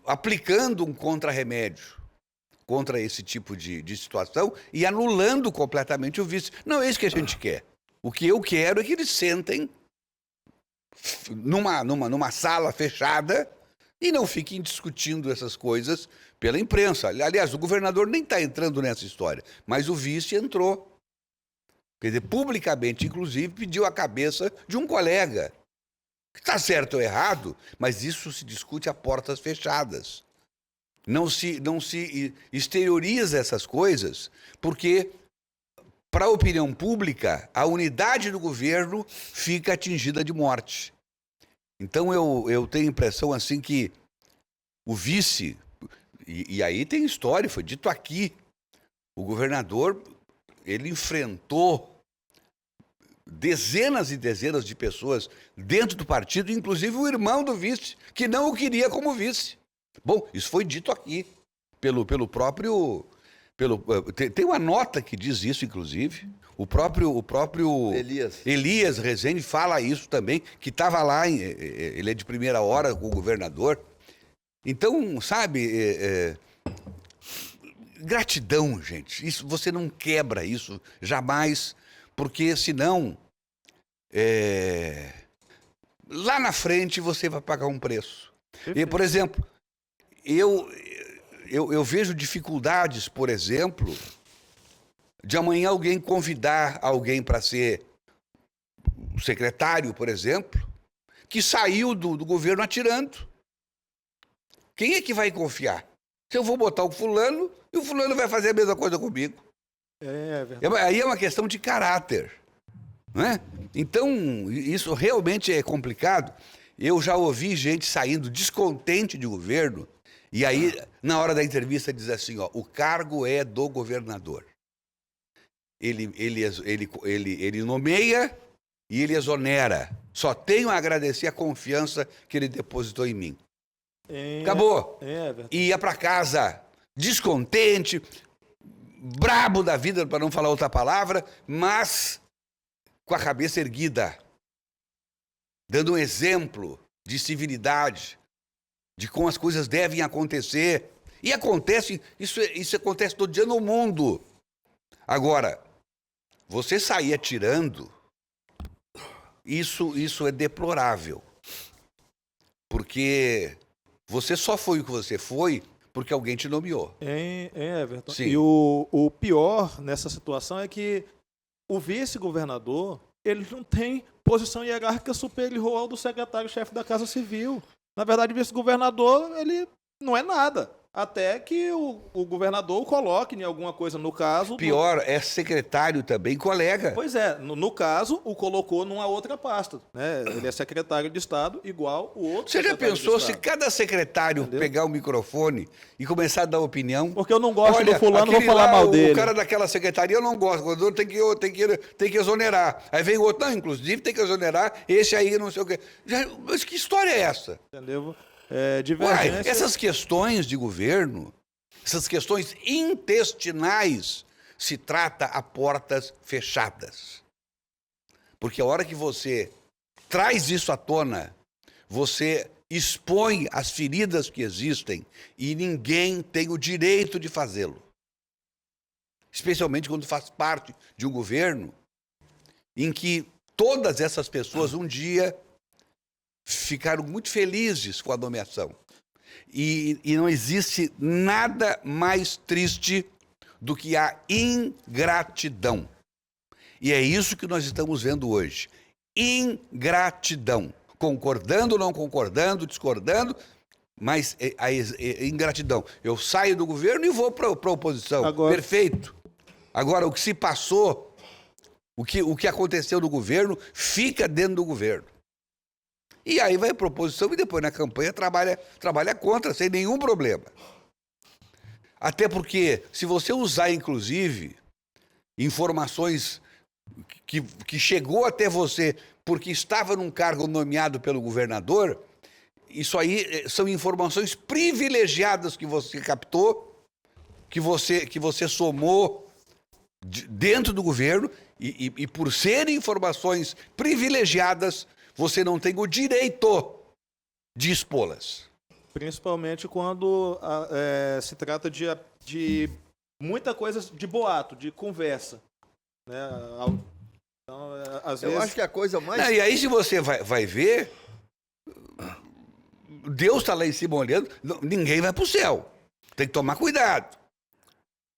aplicando um contra-remédio contra esse tipo de situação e anulando completamente o vice. Não é isso que a gente quer. O que eu quero é que eles sentem numa sala fechada e não fiquem discutindo essas coisas pela imprensa. Aliás, o governador nem está entrando nessa história, mas o vice entrou. Quer dizer, publicamente, inclusive, pediu a cabeça de um colega. Está certo ou errado, mas isso se discute a portas fechadas. Não se exterioriza essas coisas, porque, para a opinião pública, a unidade do governo fica atingida de morte. Então, eu tenho a impressão assim que o vice, e aí tem história, foi dito aqui, o governador, ele enfrentou dezenas e dezenas de pessoas dentro do partido, inclusive o irmão do vice, que não o queria como vice. Bom, isso foi dito aqui, pelo próprio... Tem uma nota que diz isso, inclusive. O próprio Elias Rezende fala isso também, que estava lá, ele é de primeira hora com o governador. Então, sabe, gratidão, gente. Isso, você não quebra isso jamais, porque senão, lá na frente você vai pagar um preço. E, por exemplo, eu vejo dificuldades, por exemplo, de amanhã alguém convidar alguém para ser secretário, por exemplo, que saiu do governo atirando. Quem é que vai confiar? Se eu vou botar o fulano, e o fulano vai fazer a mesma coisa comigo. É verdade. Aí é uma questão de caráter, não é? Então, isso realmente é complicado. Eu já ouvi gente saindo descontente de governo, e aí, na hora da entrevista, diz assim, ó, o cargo é do governador. Ele nomeia e ele exonera. Só tenho a agradecer a confiança que ele depositou em mim. Acabou. É verdade. Ia para casa descontente, brabo da vida, para não falar outra palavra, mas com a cabeça erguida, dando um exemplo de civilidade, de como as coisas devem acontecer. E acontece, isso acontece todo dia no mundo. Agora, você sair atirando, isso é deplorável. Porque você só foi o que você foi porque alguém te nomeou. Everton. Sim. E o pior nessa situação é que o vice-governador, ele não tem posição hierárquica superior ao do secretário-chefe da Casa Civil. Na verdade, o vice-governador, ele não é nada. Até que o governador o coloque em alguma coisa, no caso... Pior, é secretário também, colega. Pois é, no caso, o colocou numa outra pasta. Né? Ele é secretário de Estado, igual o outro. Você já secretário pensou de se Estado. cada secretário Entendeu? pegar o microfone e começar a dar opinião? Porque eu não gosto Olha, do fulano, vou aquele falar lá, mal dele. O cara daquela secretaria eu não gosto, o governador tem que exonerar. Aí vem outro, não, inclusive tem que exonerar, esse aí não sei o quê. Mas que história é essa? Entendeu? Uai, Divergência... essas questões de governo, essas questões intestinais, se trata a portas fechadas. Porque a hora que você traz isso à tona, você expõe as feridas que existem e ninguém tem o direito de fazê-lo. Especialmente quando faz parte de um governo em que todas essas pessoas um dia ficaram muito felizes com a nomeação. E não existe nada mais triste do que a ingratidão. E é isso que nós estamos vendo hoje. Ingratidão. Concordando, não concordando, discordando, mas a ingratidão. Eu saio do governo e vou para a oposição. Agora... Perfeito. Agora, o que se passou, o que aconteceu no governo, fica dentro do governo. E aí vai para a oposição e depois na campanha trabalha contra, sem nenhum problema. Até porque, se você usar, inclusive, informações que chegou até você porque estava num cargo nomeado pelo governador, isso aí são informações privilegiadas que você captou, que você somou dentro do governo, e por serem informações privilegiadas, você não tem o direito de expô-las. Principalmente quando se trata de muita coisa de boato, de conversa. Né? Então, às vezes... Eu acho que a coisa mais... E aí, se você vai ver, Deus está lá em cima olhando, ninguém vai para o céu. Tem que tomar cuidado.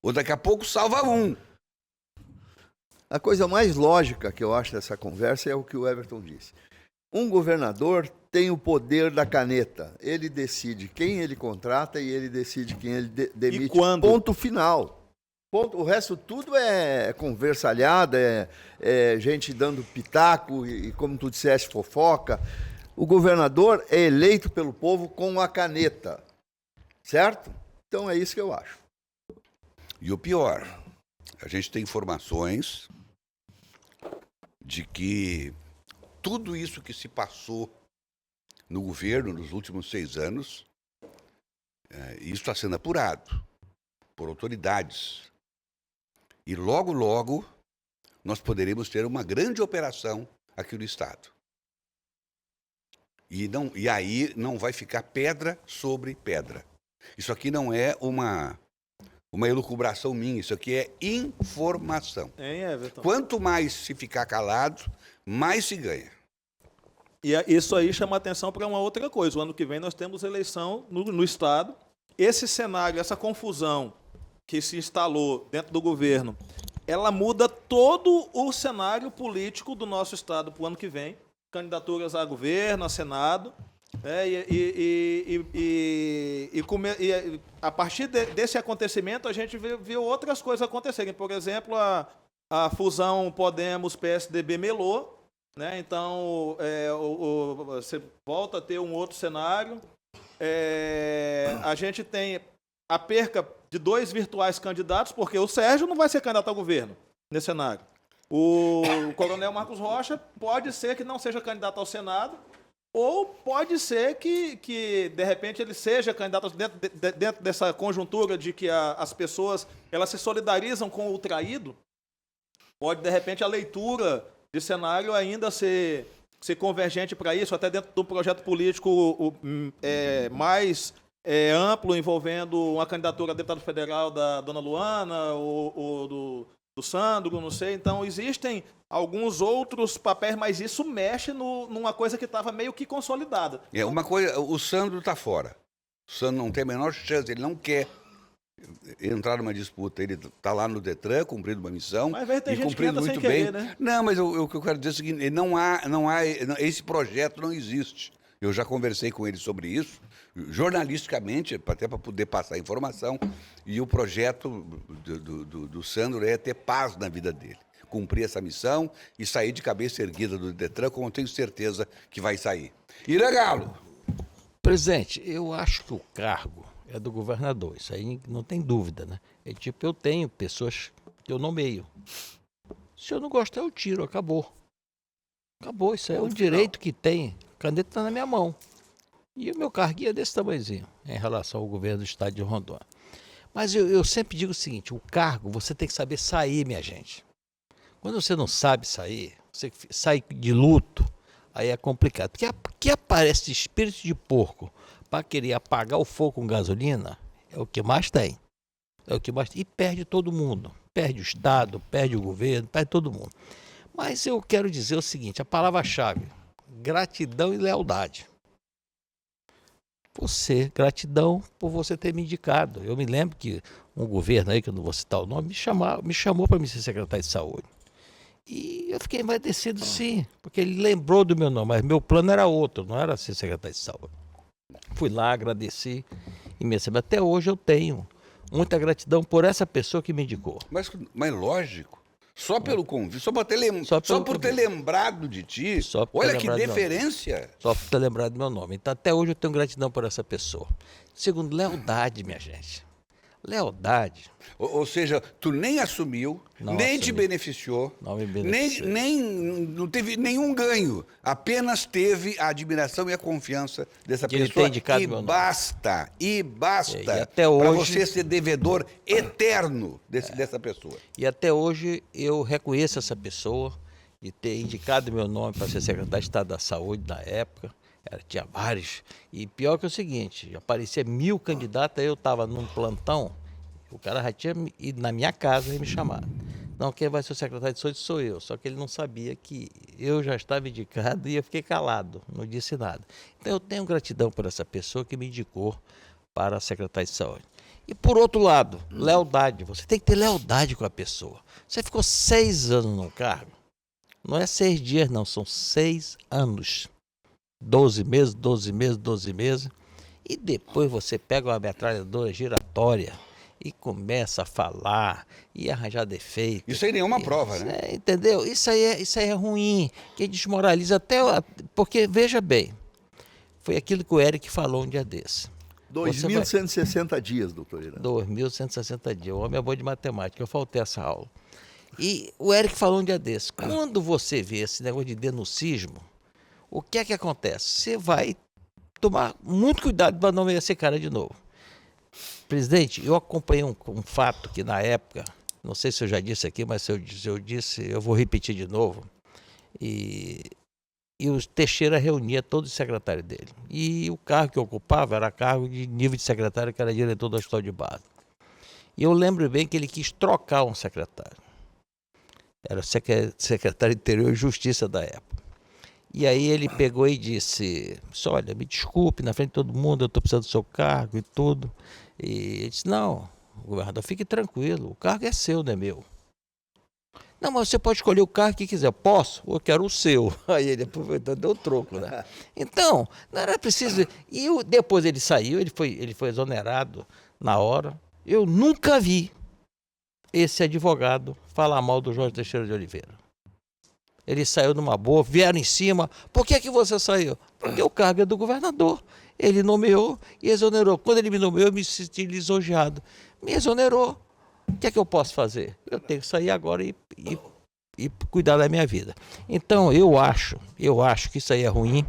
Ou daqui a pouco salva um. A coisa mais lógica que eu acho dessa conversa é o que o Everton disse. Um governador tem o poder da caneta. Ele decide quem ele contrata e ele decide quem ele demite. E quando? Ponto final. O resto tudo é conversalhada, é gente dando pitaco e, como tu disseste, fofoca. O governador é eleito pelo povo com a caneta. Certo? Então é isso que eu acho. E o pior, a gente tem informações de que tudo isso que se passou no governo nos últimos 6 anos, isso está sendo apurado por autoridades. E logo, logo, nós poderemos ter uma grande operação aqui no Estado. E aí não vai ficar pedra sobre pedra. Isso aqui não é uma elucubração minha, isso aqui é informação. Hein, Everton? Quanto mais se ficar calado, mais se ganha. E isso aí chama atenção para uma outra coisa. O ano que vem nós temos eleição no Estado. Esse cenário, essa confusão que se instalou dentro do governo, ela muda todo o cenário político do nosso Estado para o ano que vem. Candidaturas a governo, a Senado. E a partir desse acontecimento, a gente viu outras coisas acontecerem. Por exemplo, a fusão Podemos-PSDB melou. Né? Então, você volta a ter um outro cenário. A gente tem a perca de 2 virtuais candidatos, porque o Sérgio não vai ser candidato ao governo nesse cenário. O coronel Marcos Rocha pode ser que não seja candidato ao Senado, ou pode ser que de repente, ele seja candidato dentro dessa conjuntura de que as pessoas elas se solidarizam com o traído. Pode, de repente, a leitura de cenário ainda ser convergente para isso, até dentro do projeto político mais amplo, envolvendo uma candidatura a deputado federal da dona Luana, ou do Sandro, não sei. Então, existem alguns outros papéis, mas isso mexe numa coisa que estava meio que consolidada. Uma coisa, o Sandro está fora. O Sandro não tem a menor chance, ele não quer entrar numa disputa. Ele está lá no Detran, cumprindo uma missão. Mas vai ter e gente cumprindo que entra muito sem bem. querer, né? Não, mas o que eu quero dizer é o seguinte: não há, esse projeto não existe. Eu já conversei com ele sobre isso, jornalisticamente, até para poder passar a informação, e o projeto do Sandro é ter paz na vida dele, cumprir essa missão e sair de cabeça erguida do Detran, como eu tenho certeza que vai sair. Ira Galo! Presidente, eu acho que o cargo é do governador, isso aí não tem dúvida, né? É tipo, eu tenho pessoas que eu nomeio. Se eu não gostar, eu tiro, acabou. Acabou, isso aí é um direito que tem. A caneta está na minha mão. E o meu carguinho é desse tamanhozinho, em relação ao governo do estado de Rondônia. Mas eu sempre digo o seguinte, o cargo, você tem que saber sair, minha gente. Quando você não sabe sair, você sai de luto, aí é complicado. Porque aparece espírito de porco para querer apagar o fogo com gasolina, é o que mais tem. É o que mais tem. E perde todo mundo. Perde o Estado, perde o governo, perde todo mundo. Mas eu quero dizer o seguinte, a palavra-chave, gratidão e lealdade. você, gratidão por você ter me indicado. Eu me lembro que um governo aí, que eu não vou citar o nome, me chamou para me ser secretário de saúde. E eu fiquei envaidecido, sim, porque ele lembrou do meu nome, mas meu plano era outro, não era ser secretário de saúde. Fui lá, agradeci imensamente. Até hoje eu tenho muita gratidão por essa pessoa que me indicou. Mas lógico. Só pelo convite, só por ter convite. lembrado de ti. Só por ter Olha que lembrado do meu deferência. Só por ter lembrado do meu nome. Então, até hoje eu tenho gratidão por essa pessoa. Segundo, lealdade, minha gente. Lealdade. Ou seja, tu nem assumiu, Não nem te assumi. beneficiou, Não me beneficiou. não teve nenhum ganho. Apenas teve a admiração e a confiança dessa Que ele pessoa. tem indicado E meu nome. basta, E até para hoje- você ser devedor eterno dessa pessoa. E até hoje eu reconheço essa pessoa de ter indicado meu nome para ser secretário de Estado da Saúde na época. Tinha vários. E pior que é o seguinte, aparecia 1000 candidatos, aí eu estava num plantão, o cara já tinha ido na minha casa e me chamado. Não, quem vai ser o secretário de saúde sou eu. Só que ele não sabia que eu já estava indicado e eu fiquei calado, não disse nada. Então eu tenho gratidão por essa pessoa que me indicou para a secretária de saúde. E por outro lado, lealdade. Você tem que ter lealdade com a pessoa. Você ficou 6 anos no cargo. Não é 6 dias, não, são 6 anos. 12 meses, 12 meses, 12 meses. E depois você pega uma metralhadora giratória e começa a falar e arranjar defeito. Isso aí nem é uma prova, né? Entendeu? Isso aí é ruim, que desmoraliza porque, veja bem, foi aquilo que o Eric falou um dia desse. 2.160 dias, doutor Irã. 2.160 dias. O homem é bom de matemática, eu faltei essa aula. E o Eric falou um dia desse. Quando você vê esse negócio de denuncismo, o que é que acontece? Você vai tomar muito cuidado para não ver esse cara de novo. Presidente, eu acompanhei um fato que na época, não sei se eu já disse aqui, mas se eu disse, eu vou repetir de novo. E o Teixeira reunia todos os secretários dele. E o cargo que eu ocupava era cargo de nível de secretário, que era diretor do hospital de base. E eu lembro bem que ele quis trocar um secretário. Era o secretário de Interior e Justiça da época. E aí ele pegou e disse, olha, me desculpe, na frente de todo mundo, eu estou precisando do seu cargo e tudo. E ele disse, não, governador, fique tranquilo, o cargo é seu, não é meu. Não, mas você pode escolher o cargo que quiser. Posso? Eu quero o seu. Aí ele aproveitou, deu troco, né? Então, não era preciso... E depois ele saiu, ele foi exonerado na hora. Eu nunca vi esse advogado falar mal do Jorge Teixeira de Oliveira. Ele saiu numa boa, vieram em cima. Por que você saiu? Porque o cargo é do governador. Ele nomeou e exonerou. Quando ele me nomeou, eu me senti lisonjeado. Me exonerou. O que é que eu posso fazer? Eu tenho que sair agora e cuidar da minha vida. Então, eu acho que isso aí é ruim.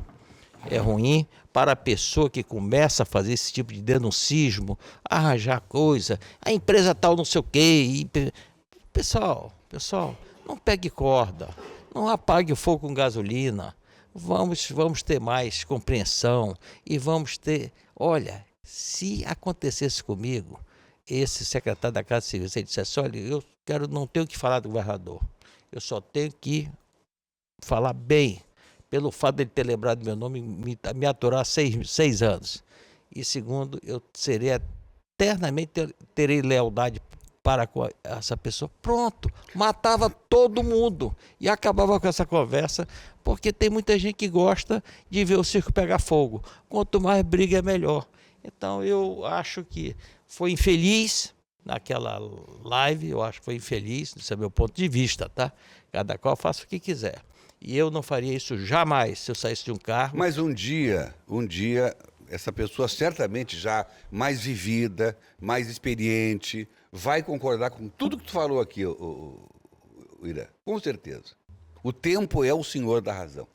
É ruim para a pessoa que começa a fazer esse tipo de denuncismo, arranjar coisa, a empresa tal não sei o quê. Pessoal, não pegue corda. Não apague o fogo com gasolina. Vamos ter mais compreensão e vamos ter... Olha, se acontecesse comigo, esse secretário da Casa Civil, se ele dissesse, olha, não tenho que falar do governador, eu só tenho que falar bem, pelo fato de ele ter lembrado meu nome, me aturar 6 anos. E segundo, eu serei eternamente, terei lealdade para com essa pessoa, pronto, matava todo mundo e acabava com essa conversa, porque tem muita gente que gosta de ver o circo pegar fogo. Quanto mais briga, é melhor. Então, eu acho que foi infeliz naquela live, eu acho que foi infeliz, esse é meu ponto de vista, tá? Cada qual faça o que quiser. E eu não faria isso jamais se eu saísse de um carro. Mas um dia, essa pessoa certamente já mais vivida, mais experiente, vai concordar com tudo que tu falou aqui, o Irã. Com certeza. O tempo é o senhor da razão.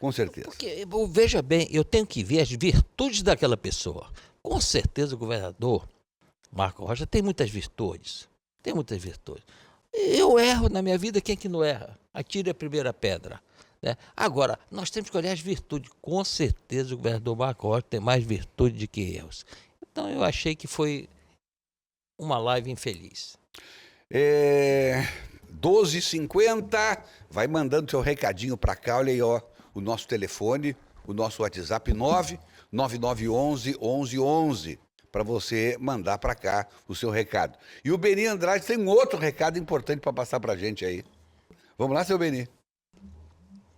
Com certeza. Porque, veja bem, eu tenho que ver as virtudes daquela pessoa. Com certeza o governador Marco Rocha tem muitas virtudes. Tem muitas virtudes. Eu erro na minha vida, quem é que não erra? Atire a primeira pedra. Né? Agora, nós temos que olhar as virtudes. Com certeza o governador Marco Rocha tem mais virtude do que erros. Então eu achei que foi uma live infeliz. 12h50, vai mandando seu recadinho para cá, olha aí, ó, o nosso telefone, o nosso WhatsApp 99911 para você mandar para cá o seu recado. E o Beni Andrade tem um outro recado importante para passar para a gente aí. Vamos lá, seu Beni?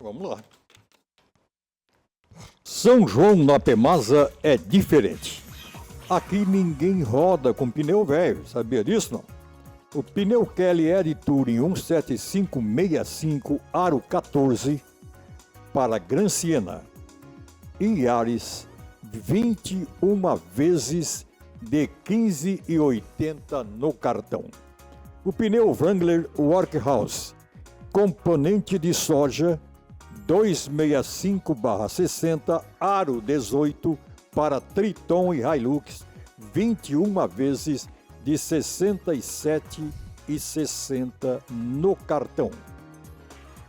Vamos lá. São João na Pemasa é diferente. Aqui ninguém roda com pneu velho, sabia disso não? O pneu Kelly Air Touring 17565 aro 14 para Gran Siena e Yaris 21 vezes de 15,80 no cartão. O pneu Wrangler Workhouse, componente de soja 265/60 aro 18 para Triton e Hilux 21 vezes de 67,60 no cartão.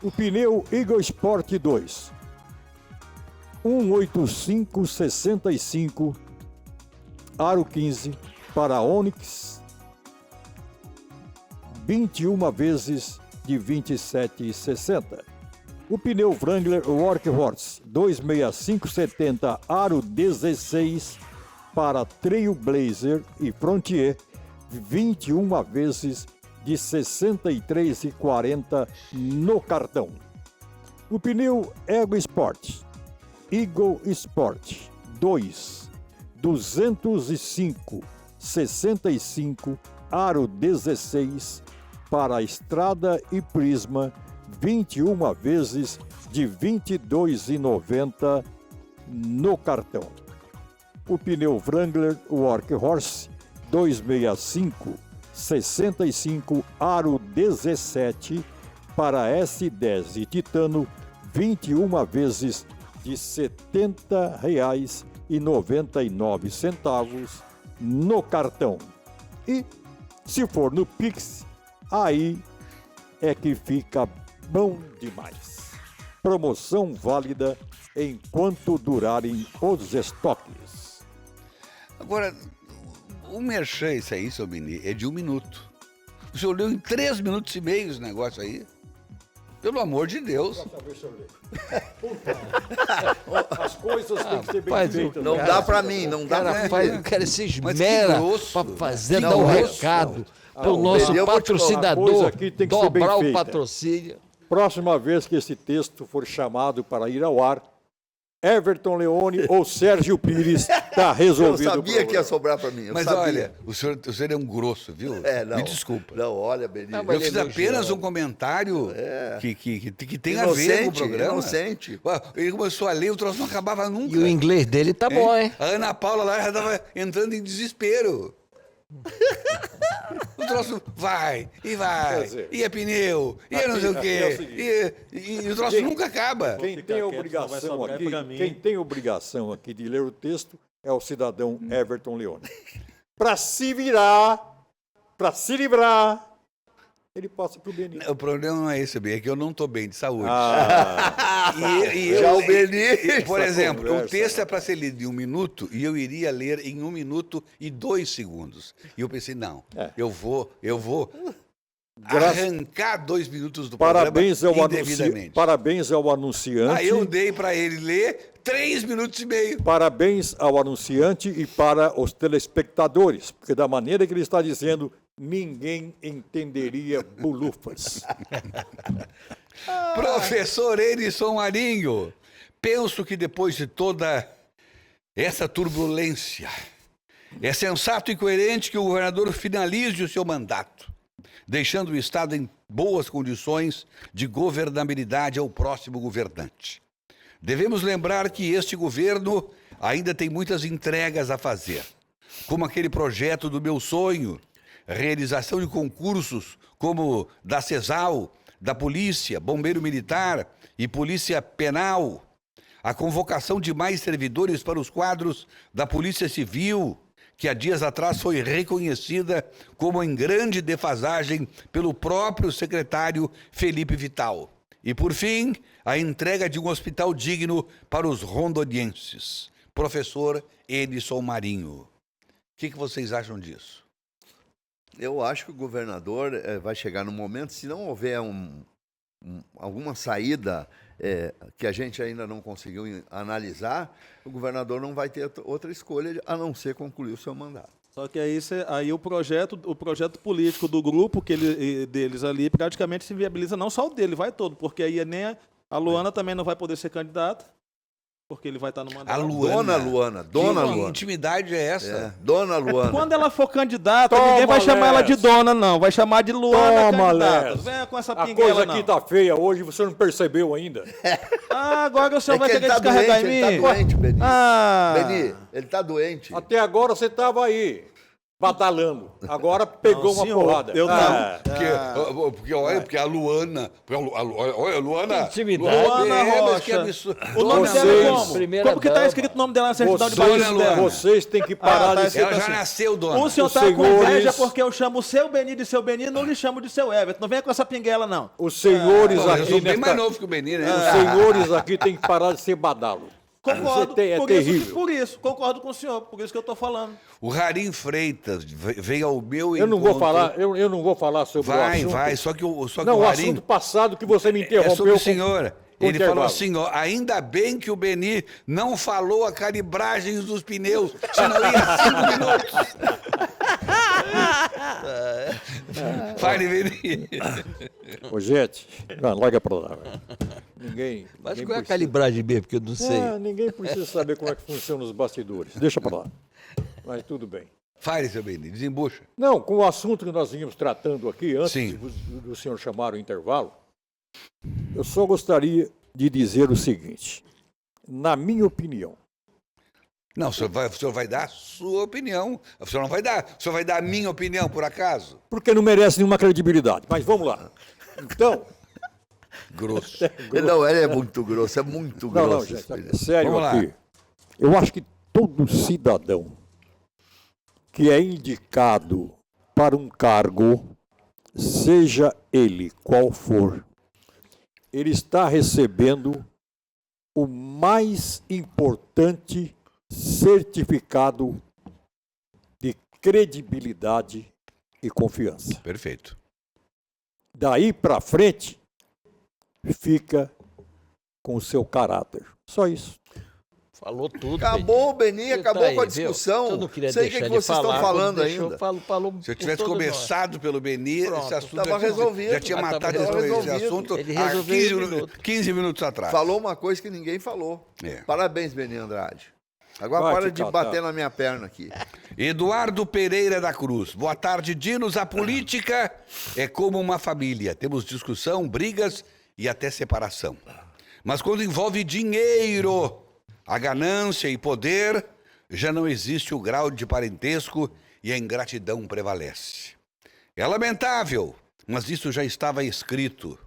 O pneu Eagle Sport 2 185/65 aro 15 para Onix 21 vezes de 27,60. O pneu Wrangler Workhorse 265/70 aro 16 para Trailblazer e Frontier 21 vezes de 63,40 no cartão. O pneu Eagle Sport 2 205/65 aro 16 para Estrada e Prisma 21 vezes de 22,90 no cartão. O pneu Wrangler Workhorse 265/65 aro 17 para S10 e Titano 21 vezes de R$ 70,99 no cartão. E se for no Pix, aí é que fica bom demais. Promoção válida enquanto durarem os estoques. Agora, o merchan, isso aí, seu Beni, é de 1 minuto. O senhor leu em 3 minutos e meio esse negócio aí? Pelo amor de Deus. As coisas têm que ser bem Rapaz, feitas. Não dá pra mim, não O dá pra cara, mim. faz, o cara se Mas que esmera grosso. para fazer, Que dar um grosso. recado Ah, para o nosso eu vou te falar, a coisa patrocinador aqui tem que ser bem dobrar o feita. patrocínio. Próxima vez que esse texto for chamado para ir ao ar, Everton Leone ou Sérgio Pires, está Eu resolvido. sabia que ia sobrar pra mim. Eu Mas sabia. olha, o senhor é um grosso, viu? Não. Me desculpa. Não, olha, Benito. Não, mas Eu fiz ele apenas um comentário que tem a ver com o programa. Inocente. Ué, ele começou a ler, o troço não acabava nunca. E o inglês dele tá bom, hein? A Ana Paula lá já estava entrando em desespero. O troço vai, e vai, Quer dizer, e é pneu, e é não aqui- sei o aqui é o quê, e o troço nunca acaba. Quem Fica tem quieto, obrigação vai sobrar aqui, pra mim. quem tem obrigação aqui de ler o texto é o cidadão Everton Leone. Para se virar, para se livrar, ele passa para o Benito. O problema não é esse, bem, é que eu não estou bem de saúde. Já o Benito. Por exemplo, o conversa, texto é para ser lido em 1 minuto e eu iria ler em 1 minuto e 2 segundos. E eu pensei, não, É. eu vou Graças- arrancar 2 minutos do Parabéns ao, programa indevidamente. parabéns ao anunciante. Aí eu dei para ele ler 3 minutos e meio. Parabéns ao anunciante e para os telespectadores, porque da maneira que ele está dizendo, ninguém entenderia bulufas. Professor Edson Marinho, penso que depois de toda essa turbulência, é sensato e coerente que o governador finalize o seu mandato, deixando o Estado em boas condições de governabilidade ao próximo governante. Devemos lembrar que este governo ainda tem muitas entregas a fazer, como aquele projeto do meu sonho, realização de concursos como da CESAL, da Polícia, Bombeiro Militar e Polícia Penal, a convocação de mais servidores para os quadros da Polícia Civil, que há dias atrás foi reconhecida como em grande defasagem pelo próprio secretário Felipe Vital. E, por fim, a entrega de um hospital digno para os rondonienses. Professor Edson Marinho, o que vocês acham disso? Eu acho que o governador vai chegar no momento, se não houver alguma saída que a gente ainda não conseguiu analisar, o governador não vai ter outra escolha a não ser concluir o seu mandato. Só que aí o projeto político do grupo deles ali praticamente se viabiliza, não só o dele, vai todo, porque aí nem a Luana também não vai poder ser candidata, porque ele vai estar no mandato. A Luana. Dona Que Luana. intimidade é essa? Dona Luana. Quando ela for candidata, Toma, ninguém vai chamar ela de Lés. dona, não. Vai chamar de Luana Toma, candidata. Lés. Venha com essa A pinguela, coisa não. aqui tá feia hoje, você não percebeu ainda. Ah, agora o senhor É vai que ele querer tá descarregar doente, em ele mim? tá doente, Beni. Ah. Beni, ele tá doente. Até agora você tava aí, badalando. Agora pegou Não, uma senhor, porrada. eu tava. Porque a Luana. Olha, a Luana. Intimidade. Luana mas que Rocha. absurdo. O nome Vocês- dela é como? Primeira Como que tá dama. escrito o nome dela na certidão de batismo Luana. dela? Vocês têm que parar tá de escrito Ela já assim. nasceu, dona. O senhor Os tá com inveja senhores- porque eu chamo o seu Beni de seu Beni e não lhe chamo de seu Everton. Não venha com essa pinguela, não. Os senhores Pô, eu aqui sou bem nesta- mais novo que o Beni, né? Os senhores aqui têm que parar de ser badalo. Concordo. É por terrível. isso, concordo com o senhor. Por isso que eu tô falando. O Rarim Freitas veio ao meu Eu não encontro. vou falar, eu não vou falar sobre o Vai, assunto. vai. Só que o Não, o Rarim. assunto passado que você me É interrompeu. sobre o com- senhor. com Ele falou intervalo. assim, ó, ainda bem que o Beni não falou a calibragem dos pneus, senão ia 5 minutos. Fale, Beni. Ô, gente, não, larga pra lá. velho. Ninguém. Mas ninguém qual é a precisa- calibragem mesmo? Porque eu não sei. Ninguém precisa saber como é que funciona os bastidores. Deixa pra lá. Mas tudo bem. Fale, seu Beni, desembucha. Não, com o assunto que nós vínhamos tratando aqui, antes Sim. do senhor chamar o intervalo, eu só gostaria de dizer o seguinte. Na minha opinião, Não, o senhor vai dar a sua opinião. O senhor não vai dar. O senhor vai dar a minha opinião, por acaso? porque não merece nenhuma credibilidade, mas vamos lá. Então, Grosso. Não, ele é muito grosso, é muito não, grosso. gente, esse filho. sério Vamos lá. aqui. Eu acho que todo cidadão que é indicado para um cargo, seja ele qual for, ele está recebendo o mais importante certificado de credibilidade e confiança. Perfeito. Daí para frente, fica com o seu caráter. Só isso. Falou tudo. Acabou, Beni, Você acabou tá aí, com a viu? discussão. Eu não queria Sei o que, deixar que ele vocês falar, estão falando quando deixou, ainda. falou Se eu tivesse por todos nós. começado pelo Beni, Pronto. esse assunto Tava resolvido. já tinha Ah, tava matado esse resolvido. assunto Ele há resolveu 15 em minutos, 15 minutos atrás. Falou uma coisa que ninguém falou. É. Parabéns, Beni Andrade. Agora Vai para te de catar. bater na minha perna aqui. Eduardo Pereira da Cruz. Boa tarde, Dinos. A política é como uma família. Temos discussão, brigas e até separação. Mas quando envolve dinheiro, a ganância e poder, já não existe o grau de parentesco e a ingratidão prevalece. É lamentável, mas isso já estava escrito.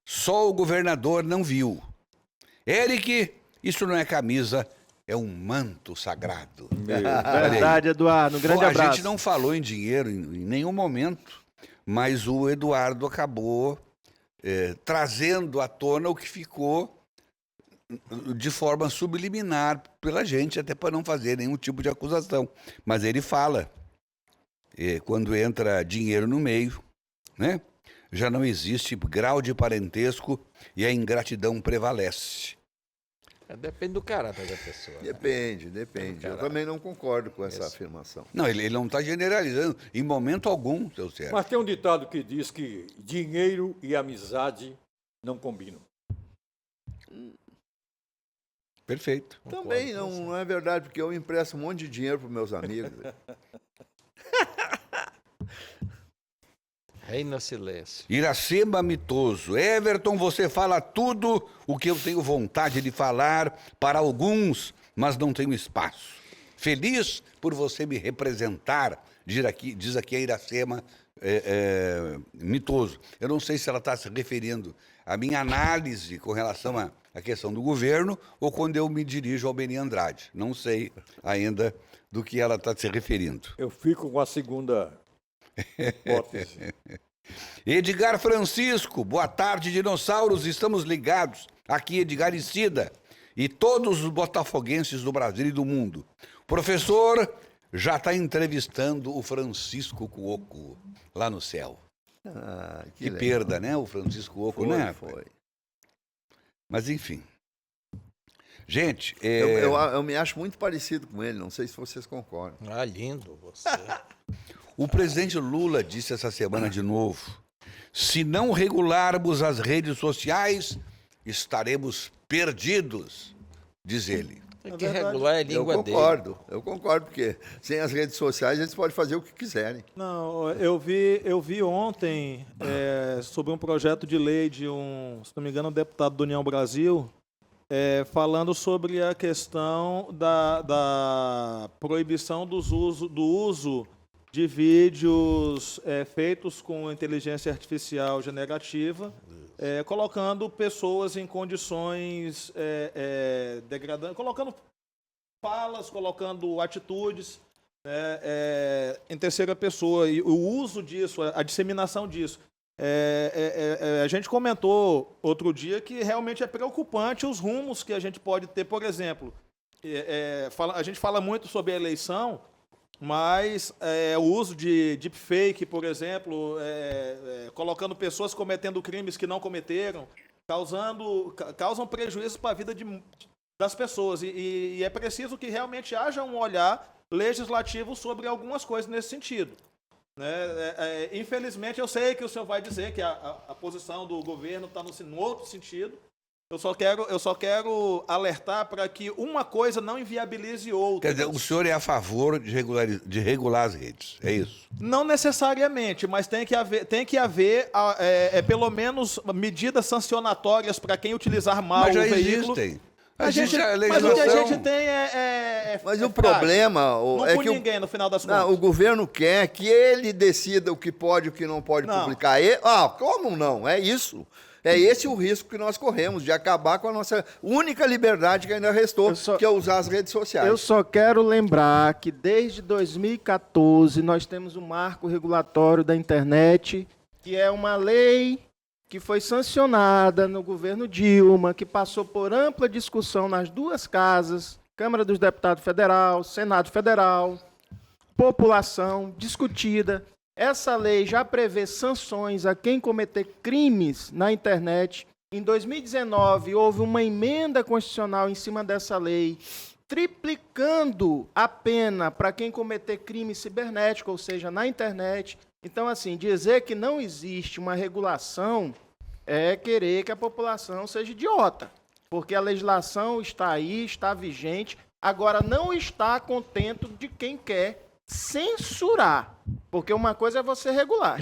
Só o governador não viu. Eric, isso não é camisa, é um manto sagrado. Verdade, Eduardo. Um grande Bom, abraço. A gente não falou em dinheiro em nenhum momento, mas o Eduardo acabou trazendo à tona o que ficou de forma subliminar pela gente, até para não fazer nenhum tipo de acusação. Mas ele fala, quando entra dinheiro no meio, né? Já não existe grau de parentesco e a ingratidão prevalece. Depende do caráter da pessoa. né? Depende. Eu também não concordo com essa afirmação. Não, ele não está generalizando em momento algum, seu Sérgio. Mas tem um ditado que diz que dinheiro e amizade não combinam. Perfeito. Também não é verdade, porque eu empresto um monte de dinheiro para meus amigos. Reina silêncio. Iracema Mitoso. Everton, você fala tudo o que eu tenho vontade de falar para alguns, mas não tenho espaço. Feliz por você me representar, diz aqui a Iracema Mitoso. Eu não sei se ela está se referindo à minha análise com relação à questão do governo ou quando eu me dirijo ao Beni Andrade. Não sei ainda do que ela está se referindo. Eu fico com a segunda hipótese. Edgar Francisco, boa tarde, dinossauros, estamos ligados. Aqui Edgar e Cida e todos os botafoguenses do Brasil e do mundo. O professor já está entrevistando o Francisco Cuoco lá no céu. Ah, Que legal. perda, né, o Francisco Cuoco, né? Foi. Mas, enfim. Gente, Eu me acho muito parecido com ele, não sei se vocês concordam. Ah, lindo você. o presidente Lula disse essa semana de novo: se não regularmos as redes sociais, estaremos perdidos, diz ele. Tem que regular a língua Eu concordo, porque sem as redes sociais eles podem fazer o que quiserem. Não, eu vi ontem sobre um projeto de lei de se não me engano, um deputado do União Brasil, falando sobre a questão da proibição do uso de vídeos feitos com inteligência artificial generativa, colocando pessoas em condições degradantes, colocando falas, colocando atitudes em terceira pessoa. E o uso disso, a disseminação disso. A gente comentou outro dia que realmente é preocupante os rumos que a gente pode ter. Por exemplo, a gente fala muito sobre a eleição, mas o uso de deepfake, por exemplo, colocando pessoas cometendo crimes que não cometeram, causam prejuízo para a vida das pessoas. E é preciso que realmente haja um olhar legislativo sobre algumas coisas nesse sentido. Infelizmente, eu sei que o senhor vai dizer que a posição do governo está no outro sentido. Eu só quero alertar para que uma coisa não inviabilize outra. Quer dizer, o senhor é a favor de regular as redes, é isso? Não necessariamente, mas tem que haver pelo menos medidas sancionatórias para quem utilizar mal Mas já o veículo. existem. Mas o que a legislação. gente tem Mas o problema não é pune que ninguém, no final das contas. o governo quer que ele decida o que pode e o que não pode publicar. Como não? É isso. É esse o risco que nós corremos, de acabar com a nossa única liberdade que ainda restou, que é usar as redes sociais. Eu só quero lembrar que desde 2014 nós temos o marco regulatório da internet, que é uma lei que foi sancionada no governo Dilma, que passou por ampla discussão nas duas casas, Câmara dos Deputados Federal, Senado Federal, população, discutida. Essa lei já prevê sanções a quem cometer crimes na internet. Em 2019, houve uma emenda constitucional em cima dessa lei, triplicando a pena para quem cometer crime cibernético, ou seja, na internet. Então, assim, dizer que não existe uma regulação é querer que a população seja idiota, porque a legislação está aí, está vigente, agora não está contento de quem quer censurar, porque uma coisa é você regular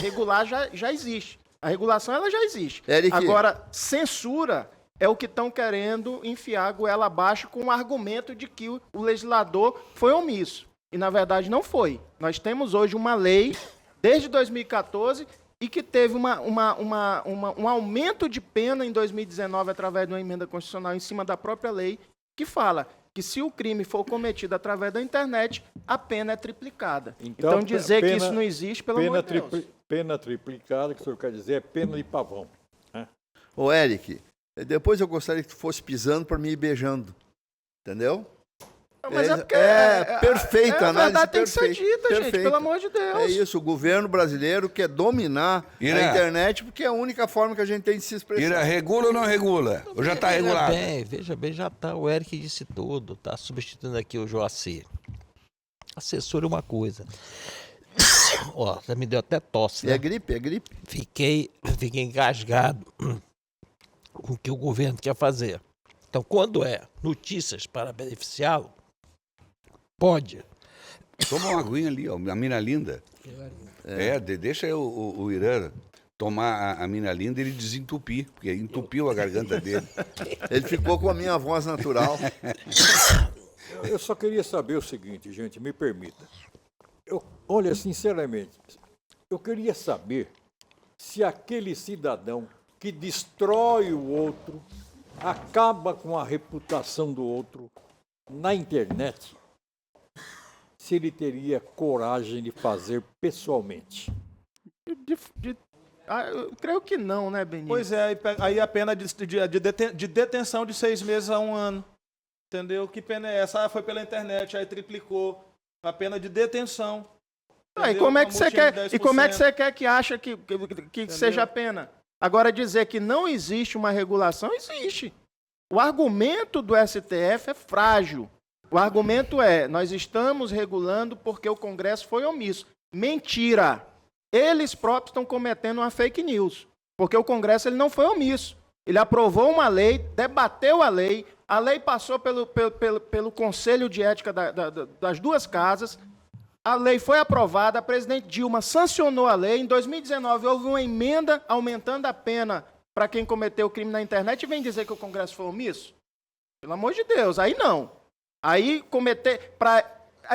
já existe, a regulação ela já existe. Agora, censura é o que estão querendo enfiar a goela abaixo com o argumento de que o legislador foi omisso, e na verdade não foi. Nós temos hoje uma lei, desde 2014, e que teve um aumento de pena em 2019 através de uma emenda constitucional em cima da própria lei, que fala que se o crime for cometido através da internet, a pena é triplicada. Então dizer que isso não existe, pelo amor de Deus. Pena triplicada, que o senhor quer dizer, é pena de pavão. Né? Ô, Eric, depois eu gostaria que tu fosse pisando para me ir beijando. Entendeu? Mas é porque perfeita, a análise verdade tem que ser perfeita, dita, gente, pelo amor de Deus. É isso, o governo brasileiro quer dominar a internet porque é a única forma que a gente tem de se expressar. Regula ou não regula? Ou já está regulado? Veja bem, já está. O Eric disse tudo, está substituindo aqui o Joacir. Assessor é uma coisa. Ó, já me deu até tosse, né? É gripe. Fiquei engasgado com o que o governo quer fazer. Então, quando é notícias para beneficiá-lo, pode. Toma uma aguinha ali, ó, a mina linda. Deixa o Irã tomar a mina linda e ele desentupir, porque entupiu a garganta dele. Ele ficou com a minha voz natural. Eu só queria saber o seguinte, gente, me permita. Olha, sinceramente, eu queria saber se aquele cidadão que destrói o outro, acaba com a reputação do outro na internet, se ele teria coragem de fazer pessoalmente. Eu creio que não, né, Benito? Pois é, aí a pena de detenção de 6 meses a 1 ano. Entendeu? Que pena é essa? Foi pela internet, aí triplicou a pena de detenção. E como é que você quer que acha que seja a pena? Agora, dizer que não existe uma regulação, existe. O argumento do STF é frágil. O argumento é, nós estamos regulando porque o Congresso foi omisso. Mentira! Eles próprios estão cometendo uma fake news, porque o Congresso ele não foi omisso. Ele aprovou uma lei, debateu a lei passou pelo Conselho de Ética das duas casas, a lei foi aprovada, a presidente Dilma sancionou a lei, em 2019 houve uma emenda aumentando a pena para quem cometeu crime na internet e vem dizer que o Congresso foi omisso? Pelo amor de Deus, aí não. Aí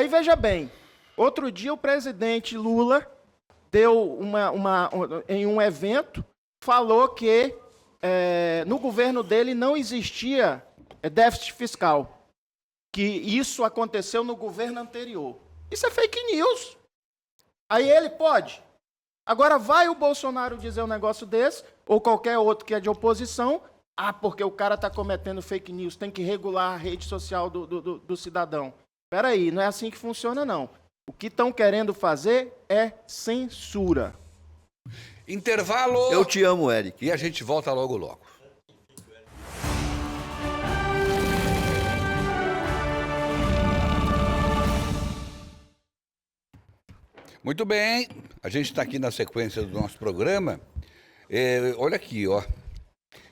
veja bem, outro dia o presidente Lula deu em um evento, falou que no governo dele não existia déficit fiscal, que isso aconteceu no governo anterior. Isso é fake news. Aí ele pode. Agora vai o Bolsonaro dizer um negócio desse, ou qualquer outro que é de oposição, porque o cara está cometendo fake news, tem que regular a rede social do cidadão. Espera aí, não é assim que funciona, não. O que estão querendo fazer é censura. Intervalo. Eu te amo, Eric. E a gente volta logo, logo. Muito bem, a gente está aqui na sequência do nosso programa. Olha aqui, ó.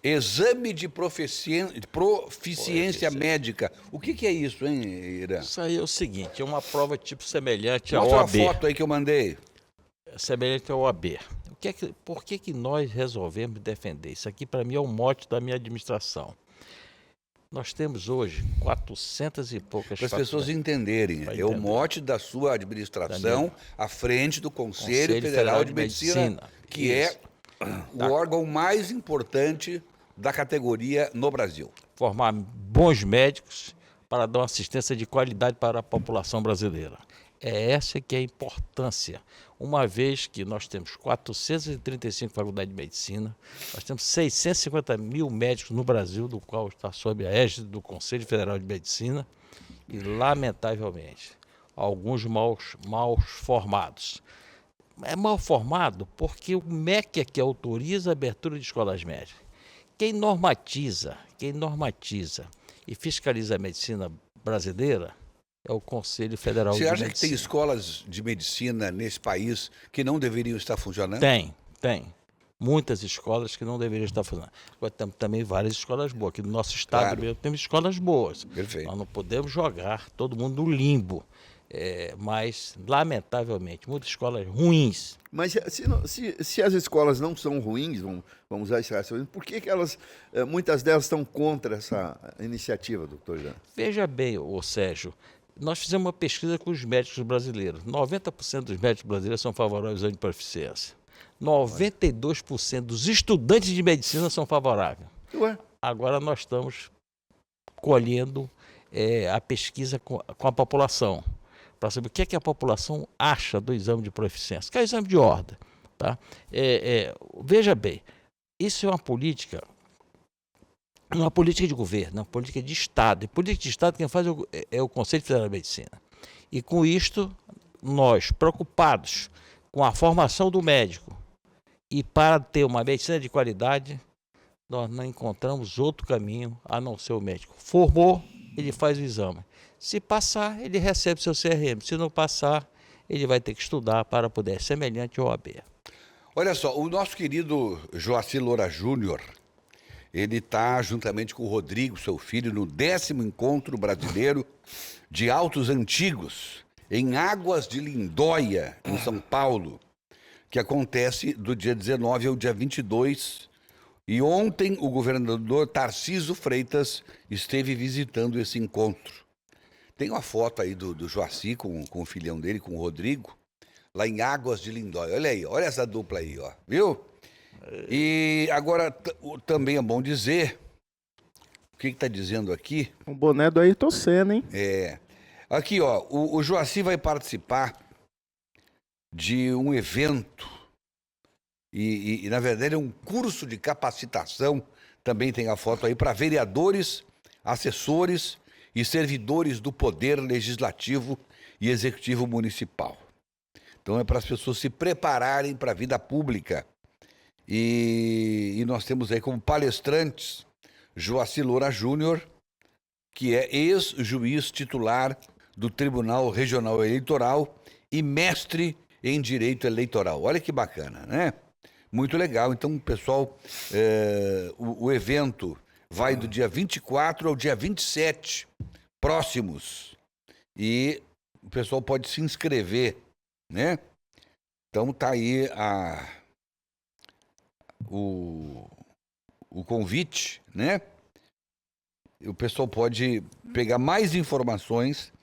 Exame de proficiência médica. O que é isso, hein, Irã? Isso aí é o seguinte, é uma prova tipo semelhante à Mostra OAB. uma foto aí que eu mandei. Semelhante ao OAB. Por que nós resolvemos defender? Isso aqui, para mim, é o mote da minha administração. Nós temos hoje 400 e poucas Para as pessoas entenderem, é o mote da sua administração à frente do Conselho Federal de Medicina, que é o órgão mais importante da categoria no Brasil. Formar bons médicos para dar uma assistência de qualidade para a população brasileira. É essa que é a importância. Uma vez que nós temos 435 faculdades de medicina, nós temos 650 mil médicos no Brasil, do qual está sob a égide do Conselho Federal de Medicina, e, lamentavelmente, alguns mal formados. É mal formado porque o MEC é que autoriza a abertura de escolas médicas. Quem normatiza e fiscaliza a medicina brasileira é o Conselho Federal de Medicina. Você acha que tem escolas de medicina nesse país que não deveriam estar funcionando? Tem. Muitas escolas que não deveriam estar funcionando. Agora temos também várias escolas boas. Aqui no nosso estado mesmo temos escolas boas. Perfeito. Nós não podemos jogar todo mundo no limbo. Mas, lamentavelmente, muitas escolas ruins. Mas se as escolas não são ruins, vamos usar esse raciocínio, por que elas, muitas delas estão contra essa iniciativa, doutor Jean? Veja bem, Sérgio, nós fizemos uma pesquisa com os médicos brasileiros. 90% dos médicos brasileiros são favoráveis ao exame de proficiência. 92% dos estudantes de medicina são favoráveis. Ué? Agora nós estamos colhendo a pesquisa com a população, para saber o que a população acha do exame de proficiência, que é o exame de ordem. Tá? Veja bem, isso é uma política de governo, uma política de Estado. E política de Estado quem faz é o Conselho Federal de Medicina. E com isto, nós, preocupados com a formação do médico e para ter uma medicina de qualidade, nós não encontramos outro caminho a não ser o médico. Formou, ele faz o exame. Se passar, ele recebe seu CRM. Se não passar, ele vai ter que estudar para poder, semelhante ao OAB. Olha só, o nosso querido Joaci Loura Júnior, ele está, juntamente com o Rodrigo, seu filho, no 10º Encontro Brasileiro de Autos Antigos, em Águas de Lindóia, em São Paulo, que acontece do dia 19 ao dia 22. E ontem o governador Tarcísio Freitas esteve visitando esse encontro. Tem uma foto aí do Joaci com o filhão dele, com o Rodrigo, lá em Águas de Lindóia. Olha aí, olha essa dupla aí, ó, viu? E agora também é bom dizer, o que está dizendo aqui? O boné do Ayrton Senna, hein? Aqui, ó, o Joaci vai participar de um evento e na verdade é um curso de capacitação, também tem a foto aí, para vereadores, assessores e servidores do Poder Legislativo e Executivo Municipal. Então é para as pessoas se prepararem para a vida pública. E nós temos aí como palestrantes Joaci Loura Júnior, que é ex-juiz titular do Tribunal Regional Eleitoral e mestre em Direito Eleitoral. Olha que bacana, né? Muito legal. Então, pessoal, o evento vai do dia 24 ao dia 27 próximos. E o pessoal pode se inscrever, né? Então tá aí o convite, né? O pessoal pode pegar mais informações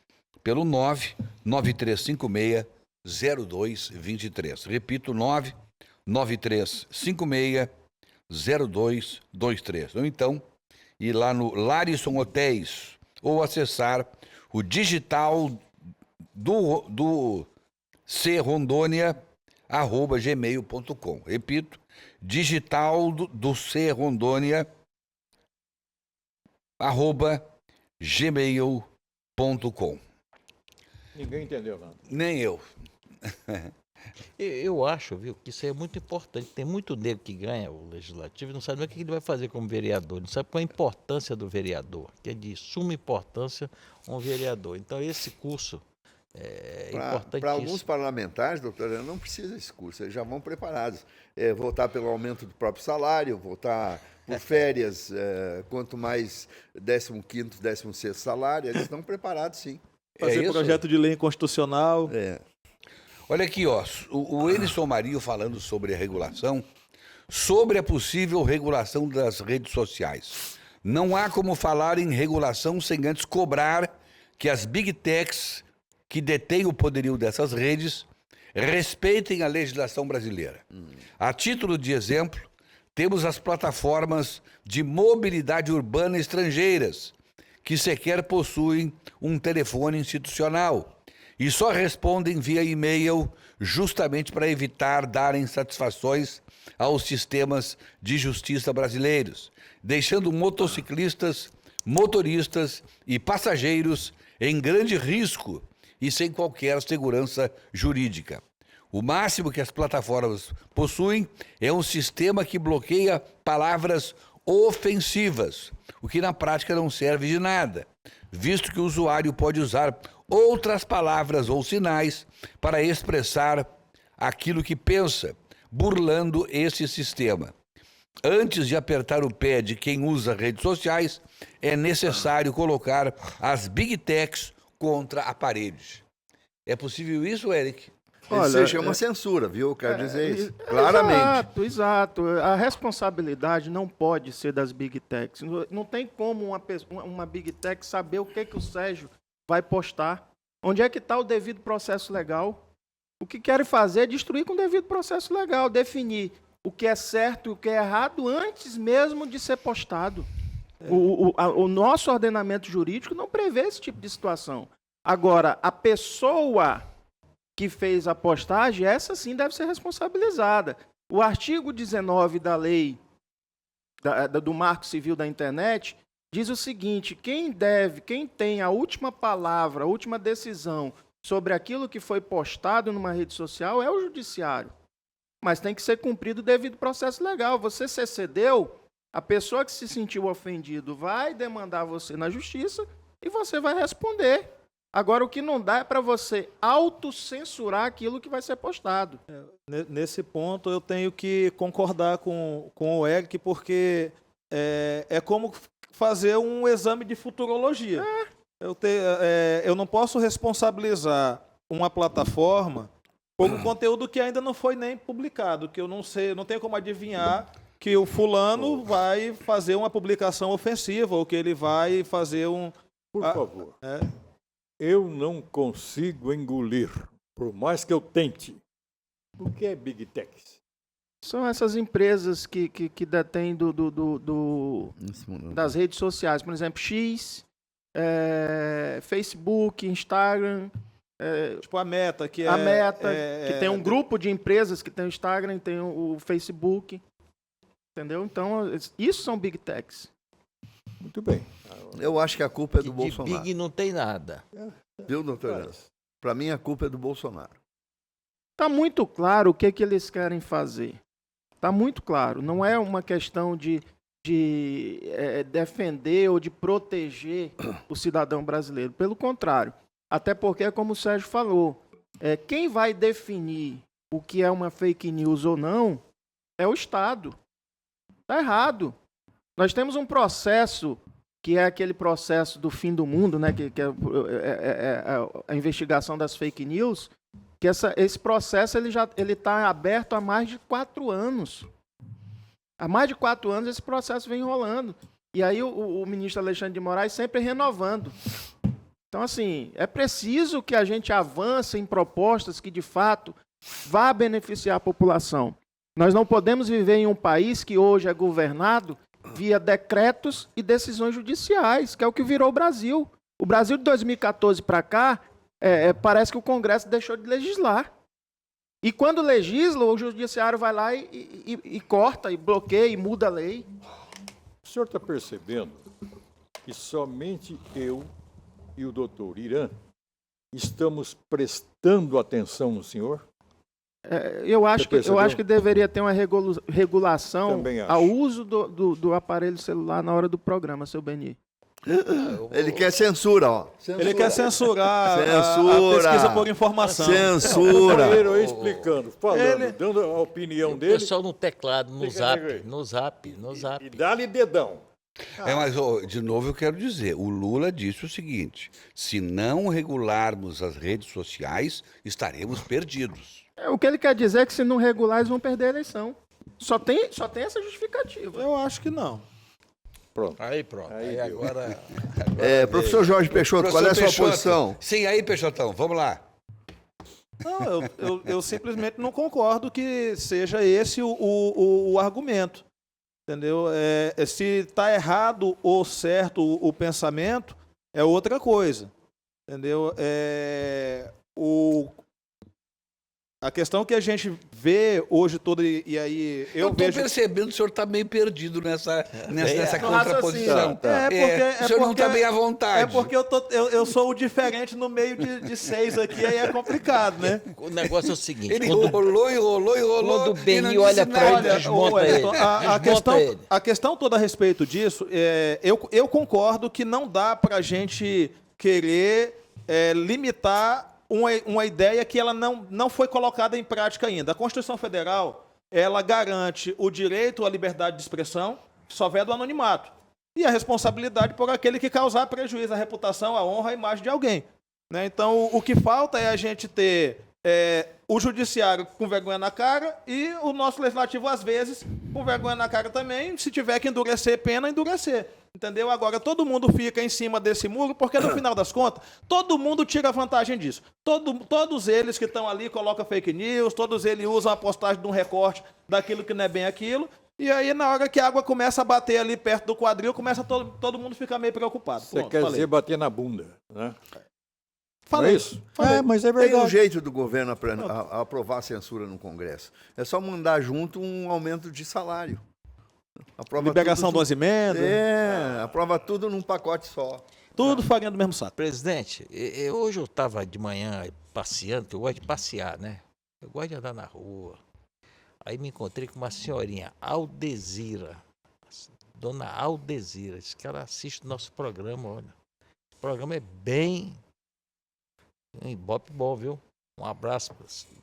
pelo 99356-0223. Repito, 99356-0223. Ou então, ir lá no Larisson Hotéis ou acessar o digital do crondônia@gmail.com. Repito, digital do crondônia@gmail.com. Ninguém entendeu nada. Nem eu. Eu acho, viu, que isso aí é muito importante. Tem muito negro que ganha o legislativo e não sabe nem o que ele vai fazer como vereador, não sabe qual a importância do vereador, que é de suma importância um vereador. Então, esse curso é importantíssimo. Para alguns parlamentares, doutora, não precisa desse curso, eles já vão preparados. Votar pelo aumento do próprio salário, votar por férias, quanto mais 15º, 16º salário, eles estão preparados, sim. Fazer isso? projeto de lei inconstitucional. Olha aqui, ó, o Enison Mario falando sobre a regulação, sobre a possível regulação das redes sociais. Não há como falar em regulação sem antes cobrar que as big techs que detêm o poderio dessas redes respeitem a legislação brasileira. A título de exemplo, temos as plataformas de mobilidade urbana estrangeiras, que sequer possuem um telefone institucional e só respondem via e-mail justamente para evitar darem satisfações aos sistemas de justiça brasileiros, deixando motociclistas, motoristas e passageiros em grande risco e sem qualquer segurança jurídica. O máximo que as plataformas possuem é um sistema que bloqueia palavras ofensivas, o que na prática não serve de nada, visto que o usuário pode usar outras palavras ou sinais para expressar aquilo que pensa, burlando esse sistema. Antes de apertar o pé de quem usa redes sociais, é necessário colocar as big techs contra a parede. É possível isso, Eric? Isso se chama censura, viu? Eu quero dizer isso. Claramente. Exato. A responsabilidade não pode ser das big techs. Não tem como uma big tech saber o que o Sérgio vai postar. Onde é que está o devido processo legal? O que querem fazer é destruir com o devido processo legal, definir o que é certo e o que é errado antes mesmo de ser postado. O nosso ordenamento jurídico não prevê esse tipo de situação. Agora, a pessoa que fez a postagem, essa sim deve ser responsabilizada. O artigo 19 da lei do Marco Civil da Internet diz o seguinte: quem tem a última palavra, a última decisão sobre aquilo que foi postado numa rede social é o judiciário. Mas tem que ser cumprido o devido processo legal. Você se excedeu, a pessoa que se sentiu ofendido vai demandar você na justiça e você vai responder. Agora, o que não dá é para você autocensurar aquilo que vai ser postado. Nesse ponto, eu tenho que concordar com o Eric, porque é como fazer um exame de futurologia. Eu não posso responsabilizar uma plataforma por um conteúdo que ainda não foi nem publicado, que eu não sei, eu não tenho como adivinhar que o fulano vai fazer uma publicação ofensiva ou que ele vai fazer um... Por favor. Eu não consigo engolir, por mais que eu tente. O que é Big Techs? São essas empresas que detêm das redes sociais. Por exemplo, X, Facebook, Instagram. Tipo a Meta, que a Meta, que tem um grupo de empresas que tem o Instagram, tem o Facebook. Entendeu? Então, isso são Big Techs. Muito bem. Eu acho que a culpa é do Bolsonaro. Big não tem nada. Viu, doutor? Para mim, a culpa é do Bolsonaro. Está muito claro o que eles querem fazer. Está muito claro. Não é uma questão de defender ou de proteger o cidadão brasileiro. Pelo contrário. Até porque, como o Sérgio falou, quem vai definir o que é uma fake news ou não é o Estado. Está errado. Nós temos um processo, que é aquele processo do fim do mundo, né, que é a investigação das fake news, que esse processo ele está aberto há mais de 4 anos. Há mais de 4 anos esse processo vem rolando. E aí o ministro Alexandre de Moraes sempre renovando. Então, assim, é preciso que a gente avance em propostas que, de fato, vá beneficiar a população. Nós não podemos viver em um país que hoje é governado via decretos e decisões judiciais, que é o que virou o Brasil. O Brasil de 2014 para cá, parece que o Congresso deixou de legislar. E quando legisla, o judiciário vai lá e corta, e bloqueia, e muda a lei. O senhor está percebendo que somente eu e o doutor Irã estamos prestando atenção no senhor? Eu acho que deveria ter uma regulação ao uso do aparelho celular na hora do programa, seu Beni. Ele quer censura, ó. Ele quer censurar a pesquisa por informação. Censura. Eu explicando, falando, dando a opinião O dele. pessoal no teclado, no zap. E dá-lhe dedão. Mas, de novo, eu quero dizer, o Lula disse o seguinte, se não regularmos as redes sociais, estaremos perdidos. O que ele quer dizer é que se não regular, eles vão perder a eleição. Só tem essa justificativa. Eu acho que não. Pronto. Aí pronto. Aí agora... Professor Jorge Peixoto, qual é a sua Peixoto. posição? Sim, aí, Peixotão, vamos lá. Não, eu simplesmente não concordo que seja esse o argumento. Entendeu? Se está errado ou certo o pensamento, é outra coisa. Entendeu? A questão que a gente vê hoje toda, e aí Eu estou vejo... percebendo que o senhor está meio perdido nessa no contraposição. raciocínio. O senhor não está bem à vontade. É porque eu sou o diferente no meio de 6 aqui, aí é complicado, né? O negócio é o seguinte. Ele quando enrolou. Quando o Beni olha para ele, desmonta ele. A questão toda a respeito disso, eu concordo que não dá para a gente querer limitar uma ideia que ela não foi colocada em prática ainda. A Constituição Federal, ela garante o direito à liberdade de expressão, só houver do anonimato. E a responsabilidade por aquele que causar prejuízo à reputação, à honra, à imagem de alguém. Né? Então, o que falta é a gente ter o judiciário com vergonha na cara e o nosso legislativo, às vezes, com vergonha na cara também. Se tiver que endurecer pena, endurecer. Entendeu? Agora, todo mundo fica em cima desse muro, porque, no final das contas, todo mundo tira vantagem disso. Todos eles que estão ali colocam fake news, todos eles usam a postagem de um recorte daquilo que não é bem aquilo. E aí, na hora que a água começa a bater ali perto do quadril, começa todo mundo ficar meio preocupado. Você quer dizer bater na bunda, né? Falei. Não é isso? Falei. Mas é Tem um verdade. jeito do governo aprovar a censura no Congresso. É só mandar junto um aumento de salário. Aprova Liberação tudo das emendas. Aprova tudo num pacote só. Tudo farinha do mesmo saco. Presidente, hoje eu estava de manhã passeando, que eu gosto de passear, né? Eu gosto de andar na rua. Aí me encontrei com uma senhorinha, Aldezira. Dona Aldezira. Diz que ela assiste o nosso programa, olha. O programa é bem... um ibope bom, viu? Um abraço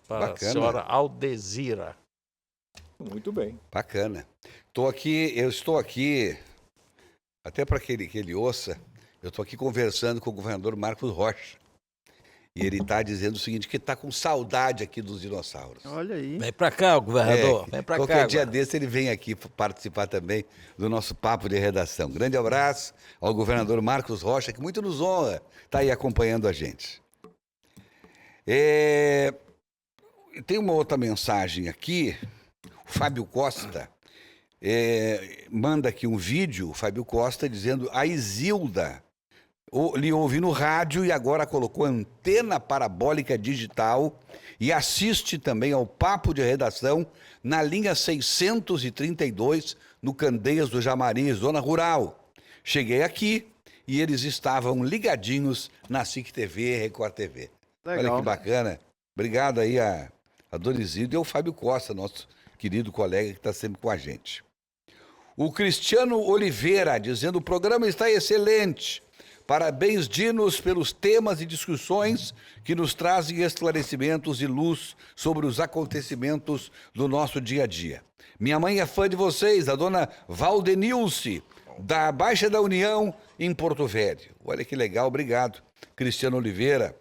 para a Bacana. senhora Aldezira. Muito bem. Bacana. Eu estou aqui, até para que ele ouça, eu estou aqui conversando com o governador Marcos Rocha. E ele está dizendo o seguinte, que está com saudade aqui dos dinossauros. Olha aí. Vem para cá, governador. Vem para cá. Qualquer dia agora. desse ele vem aqui participar também do nosso papo de redação. Grande abraço ao governador Marcos Rocha, que muito nos honra estar aí acompanhando a gente. Tem uma outra mensagem aqui. O Fábio Costa manda aqui um vídeo, o Fábio Costa, dizendo a Isilda lhe ouve no rádio e agora colocou antena parabólica digital e assiste também ao Papo de Redação na linha 632, no Candeias do Jamari, zona rural. Cheguei aqui e eles estavam ligadinhos na SIC TV, Record TV. Legal. Olha que bacana. Obrigado aí a Dona Isilda e ao Fábio Costa, nosso querido colega que está sempre com a gente. O Cristiano Oliveira dizendo: o programa está excelente. Parabéns, Dinos, pelos temas e discussões que nos trazem esclarecimentos e luz sobre os acontecimentos do nosso dia a dia. Minha mãe é fã de vocês, a dona Valdenilce, da Baixa da União, em Porto Velho. Olha que legal, obrigado, Cristiano Oliveira.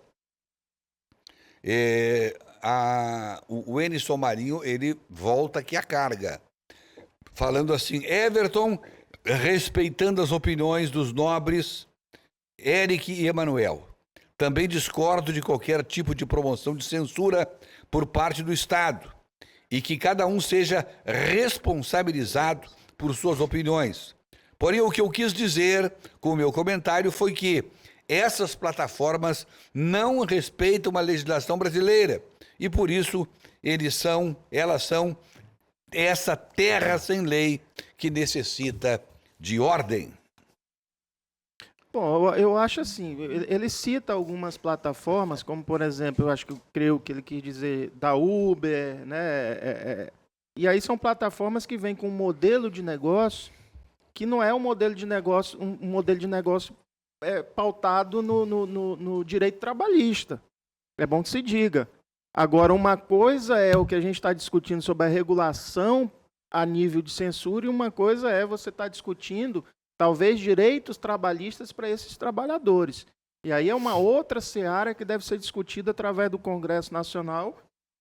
O Enison Marinho, ele volta aqui à carga, falando assim: Everton, respeitando as opiniões dos nobres Eric e Emanuel, também discordo de qualquer tipo de promoção de censura por parte do Estado e que cada um seja responsabilizado por suas opiniões. Porém, o que eu quis dizer com o meu comentário foi que essas plataformas não respeitam a legislação brasileira e, por isso, elas são essa terra sem lei que necessita de ordem. Bom, eu acho assim, ele cita algumas plataformas, como por exemplo, creio que ele quis dizer da Uber, né? E aí são plataformas que vêm com um modelo de negócio que não é um modelo de negócio pautado no direito trabalhista. É bom que se diga. Agora, uma coisa é o que a gente está discutindo sobre a regulação a nível de censura e uma coisa é você estar discutindo talvez direitos trabalhistas para esses trabalhadores. E aí é uma outra seara que deve ser discutida através do Congresso Nacional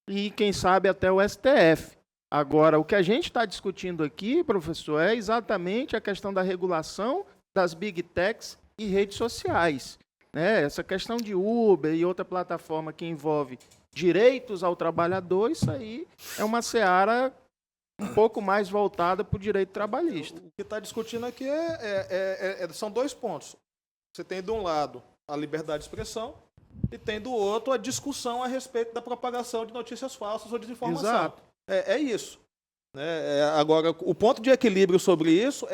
e, quem sabe, até o STF. Agora, o que a gente está discutindo aqui, professor, é exatamente a questão da regulação das Big Techs e redes sociais. Né? Essa questão de Uber e outra plataforma que envolve direitos ao trabalhador, isso aí é uma seara um pouco mais voltada para o direito trabalhista. O que está discutindo aqui são dois pontos. Você tem, de um lado, a liberdade de expressão e tem, do outro, a discussão a respeito da propagação de notícias falsas ou desinformação. Exato. É isso. Agora, o ponto de equilíbrio sobre isso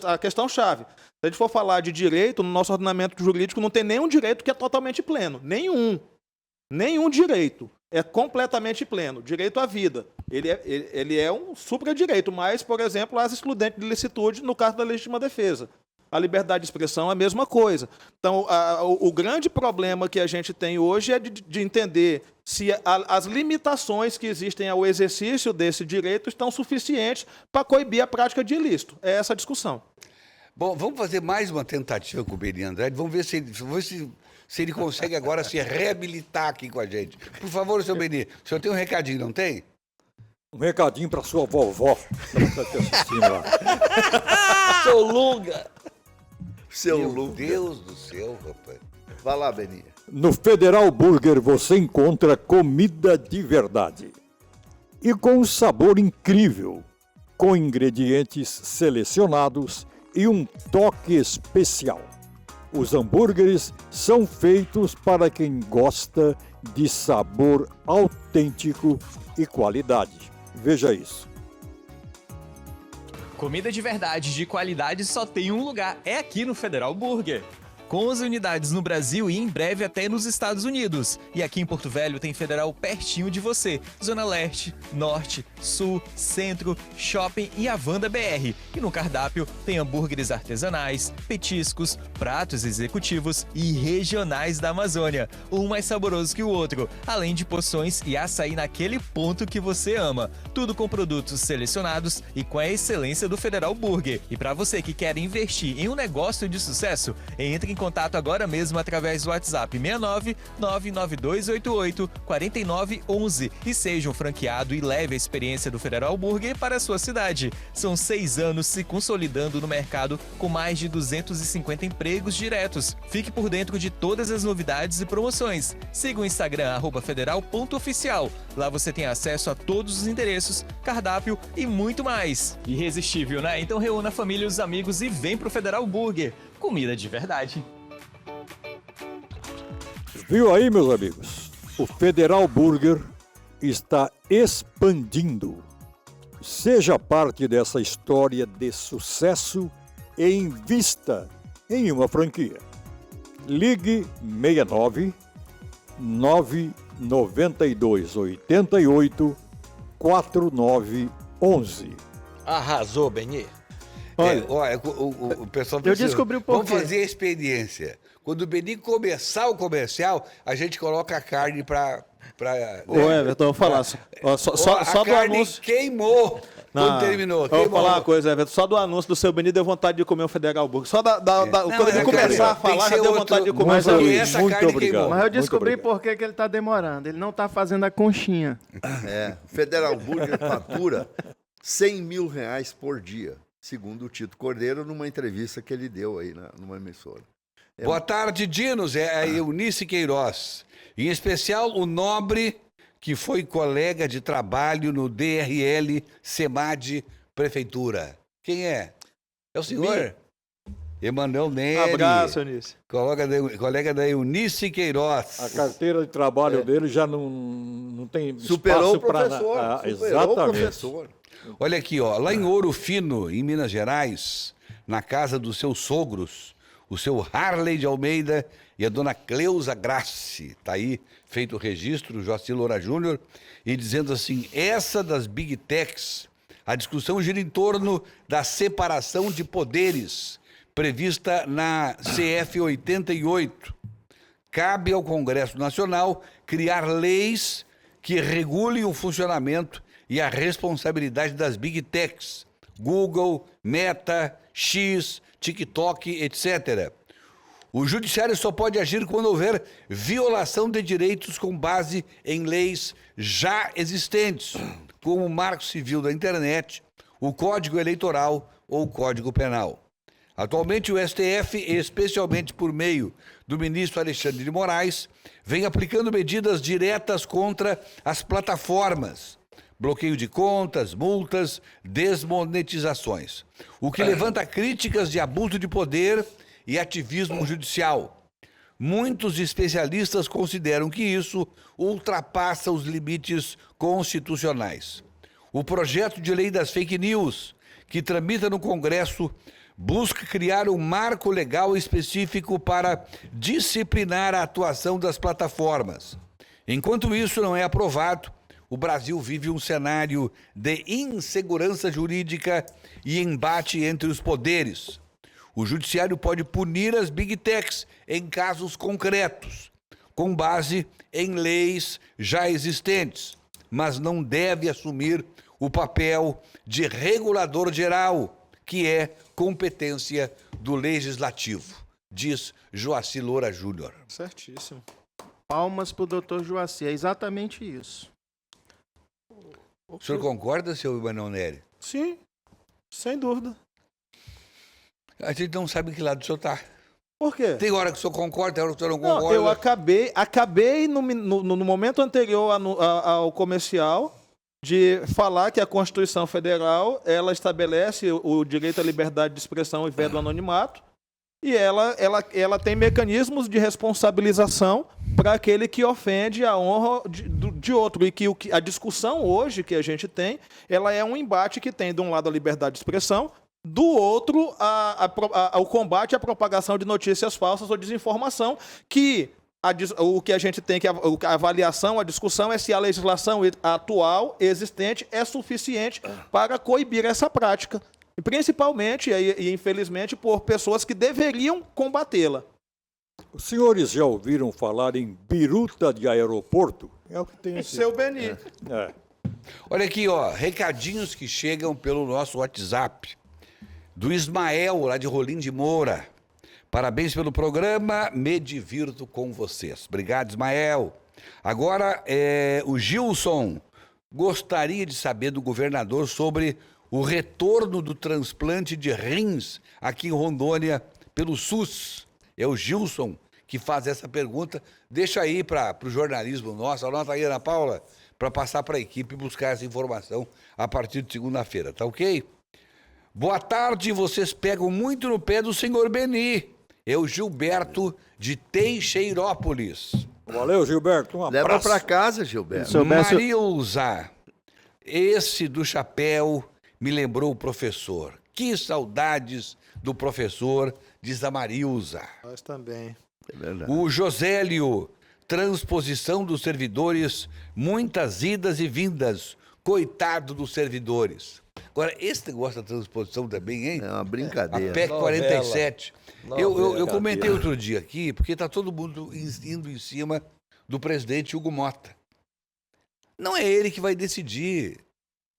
a questão-chave. Se a gente for falar de direito, no nosso ordenamento jurídico não tem nenhum direito que é totalmente pleno. Nenhum direito é completamente pleno. Direito à vida. Ele é um supradireito, mas, por exemplo, as excludentes de licitude no caso da legítima defesa. A liberdade de expressão é a mesma coisa. Então, o grande problema que a gente tem hoje é de entender se as limitações que existem ao exercício desse direito estão suficientes para coibir a prática de ilícito. É essa a discussão. Bom, vamos fazer mais uma tentativa com o Beni Andrade. Vamos ver se ele consegue agora se reabilitar aqui com a gente. Por favor, seu Beni, o senhor tem um recadinho, não tem? Um recadinho para sua vovó, que ela está te assistindo lá. Seu Lunga! Meu Deus do céu, rapaz. Vai lá, Beni. No Federal Burger você encontra comida de verdade. E com um sabor incrível, com ingredientes selecionados e um toque especial. Os hambúrgueres são feitos para quem gosta de sabor autêntico e qualidade. Veja isso. Comida de verdade, de qualidade, só tem um lugar. É aqui no Federal Burger. Com 11 unidades no Brasil e em breve até nos Estados Unidos. E aqui em Porto Velho tem Federal pertinho de você. Zona Leste, Norte, Sul, Centro, Shopping e Avanda BR. E no cardápio tem hambúrgueres artesanais, petiscos, pratos executivos e regionais da Amazônia. Um mais saboroso que o outro. Além de porções e açaí naquele ponto que você ama. Tudo com produtos selecionados e com a excelência do Federal Burger. E para você que quer investir em um negócio de sucesso, entre em contato agora mesmo através do WhatsApp 69 99288 4911 e seja um franqueado e leve a experiência do Federal Burger para a sua cidade. São 6 anos se consolidando no mercado com mais de 250 empregos diretos. Fique por dentro de todas as novidades e promoções. Siga o Instagram @federal.oficial. Lá você tem acesso a todos os endereços, cardápio e muito mais. Irresistível, né? Então reúna a família e os amigos e vem pro Federal Burger. Comida de verdade. Viu aí, meus amigos? O Federal Burger está expandindo. Seja parte dessa história de sucesso e invista em uma franquia. Ligue 69 992 88 49 11. Arrasou, Beni. Olha, o pessoal Eu descobri o porquê. Vamos fazer a experiência. Quando o Beni começar o comercial, a gente coloca a carne para Ô, Everton, eu vou falar. Só a do carne anúncio. queimou quando terminou. Eu vou Queimou. falar uma coisa, Everton. Só do anúncio do seu Beni deu vontade de comer um Federal Burger. Só quando ele mas começar a tem que falar, ser já deu outro- vontade de comer. Mas, Porque Luiz, essa muito carne obrigado. queimou. Mas eu Muito descobri obrigado. por que ele está demorando. Ele não está fazendo a conchinha. Federal Burger fatura R$100 mil por dia, segundo o Tito Cordeiro, numa entrevista que ele deu aí numa emissora. Boa tarde, Dinos. É a Eunice Queiroz. Em especial, o nobre que foi colega de trabalho no DRL Semad Prefeitura. Quem é? É o senhor? Emanuel Neri. Abraço, Eunice. Colega da Eunice Queiroz. A carteira de trabalho dele já não tem Superou o espaço para... professor. Superou o exatamente. professor. Olha aqui, ó, lá em Ouro Fino, em Minas Gerais, na casa dos seus sogros, o seu Harley de Almeida e a dona Cleusa Grassi. Tá aí feito o registro, Joaci Loura Júnior, e dizendo assim, essa das Big Techs, a discussão gira em torno da separação de poderes prevista na CF 88. Cabe ao Congresso Nacional criar leis que regulem o funcionamento e a responsabilidade das Big Techs, Google, Meta, X, TikTok, etc. O Judiciário só pode agir quando houver violação de direitos com base em leis já existentes, como o Marco Civil da Internet, o Código Eleitoral ou o Código Penal. Atualmente, o STF, especialmente por meio do ministro Alexandre de Moraes, vem aplicando medidas diretas contra as plataformas, bloqueio de contas, multas, desmonetizações, o que levanta críticas de abuso de poder e ativismo judicial. Muitos especialistas consideram que isso ultrapassa os limites constitucionais. O projeto de lei das fake news, que tramita no Congresso, busca criar um marco legal específico para disciplinar a atuação das plataformas. Enquanto isso não é aprovado, o Brasil vive um cenário de insegurança jurídica e embate entre os poderes. O Judiciário pode punir as Big Techs em casos concretos, com base em leis já existentes, mas não deve assumir o papel de regulador geral, que é competência do Legislativo, diz Joaci Loura Júnior. Certíssimo. Palmas para o doutor Joaci. É exatamente isso. O senhor concorda, seu Emanuel Neri? Sim, sem dúvida. A gente não sabe em que lado o senhor está. Por quê? Tem hora que o senhor concorda, tem hora que o senhor não Não, concorda. eu acabei no momento anterior ao comercial de falar que a Constituição Federal ela estabelece o direito à liberdade de expressão e veda do anonimato e ela tem mecanismos de responsabilização para aquele que ofende a honra de outro e que a discussão hoje que a gente tem ela é um embate que tem de um lado a liberdade de expressão, do outro o combate à propagação de notícias falsas ou desinformação, que o que a gente tem que a avaliação, a discussão é se a legislação atual existente é suficiente para coibir essa prática, e principalmente e infelizmente por pessoas que deveriam combatê-la. Os senhores já ouviram falar em biruta de aeroporto? É o que tem aqui. Seu Beni. É. Olha aqui, ó, recadinhos que chegam pelo nosso WhatsApp. Do Ismael, lá de Rolim de Moura. Parabéns pelo programa, me divirto com vocês. Obrigado, Ismael. Agora, o Gilson gostaria de saber do governador sobre o retorno do transplante de rins aqui em Rondônia pelo SUS. É o Gilson que faz essa pergunta. Deixa aí para o jornalismo nosso, anota aí, Ana Paula, para passar para a equipe buscar essa informação a partir de segunda-feira, tá ok? Boa tarde, vocês pegam muito no pé do senhor Beni. É o Gilberto de Teixeirópolis. Valeu, Gilberto. Um abraço. Leva para casa, Gilberto. Marilza, esse do chapéu me lembrou o professor. Que saudades do professor, diz a Marilza. Nós também. É verdade. O Josélio, transposição dos servidores, muitas idas e vindas, Coitado dos servidores. Agora, esse negócio da transposição também, hein? É uma A brincadeira. PEC 47. Eu Novela. comentei outro dia aqui, porque está todo mundo indo em cima do presidente Hugo Mota. Não é ele que vai decidir.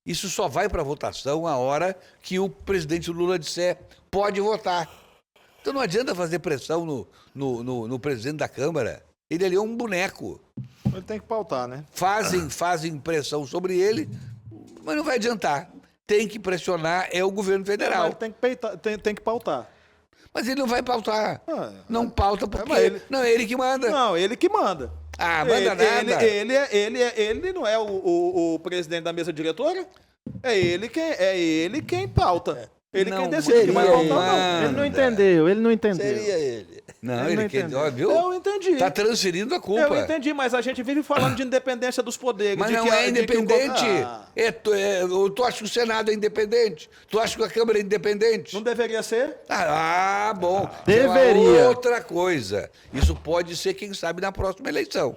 Isso só vai para votação a hora que o presidente Lula disser pode votar. Então não adianta fazer pressão no presidente da Câmara. Ele ali é um boneco. Ele tem que pautar, né? Fazem pressão sobre ele, mas não vai adiantar. Tem que pressionar o governo Mas federal. ele tem que pautar. Mas ele não vai pautar. Ah, Não pauta porque mas ele- não é ele que manda. Não, ele que manda. Ah, manda nada. Ele não é o presidente da mesa diretora? É ele quem pauta. Ele Não, quem decide que vai seria pautar, não. ele. Ele não entendeu, ele não entendeu. Seria ele. Não, Ele ele não quer, entendeu. ó, viu? Eu entendi. Tá transferindo a culpa. Eu entendi, mas a gente vive falando de independência dos poderes. Mas de não que é de que o independente. Ah, Tu acha que o Senado é independente? Tu acha que a Câmara é independente? não deveria ser? Bom. Deveria. Isso é uma outra coisa. Isso pode ser, quem sabe, na próxima eleição.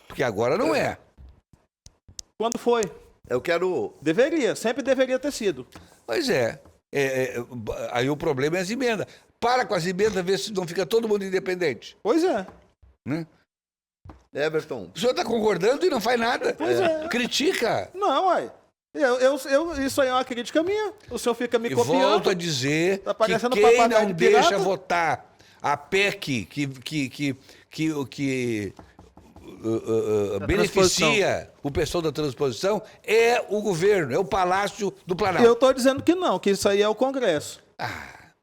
Porque agora não é. Quando foi? Eu quero. Deveria, sempre deveria ter sido. Pois é. Aí o problema é as emendas. Para com as emendas, vê se não fica todo mundo independente. Pois é. Né? Everton, O senhor está concordando e não faz nada. Pois é. Critica. Não, uai. Isso aí é uma crítica minha. O senhor fica me E copiando. volto a dizer Tá que parecendo quem papagaio não de pirata. deixa votar a PEC que beneficia o pessoal da transposição é o governo, é o Palácio do Planalto. Eu estou dizendo que não, que isso aí é o Congresso.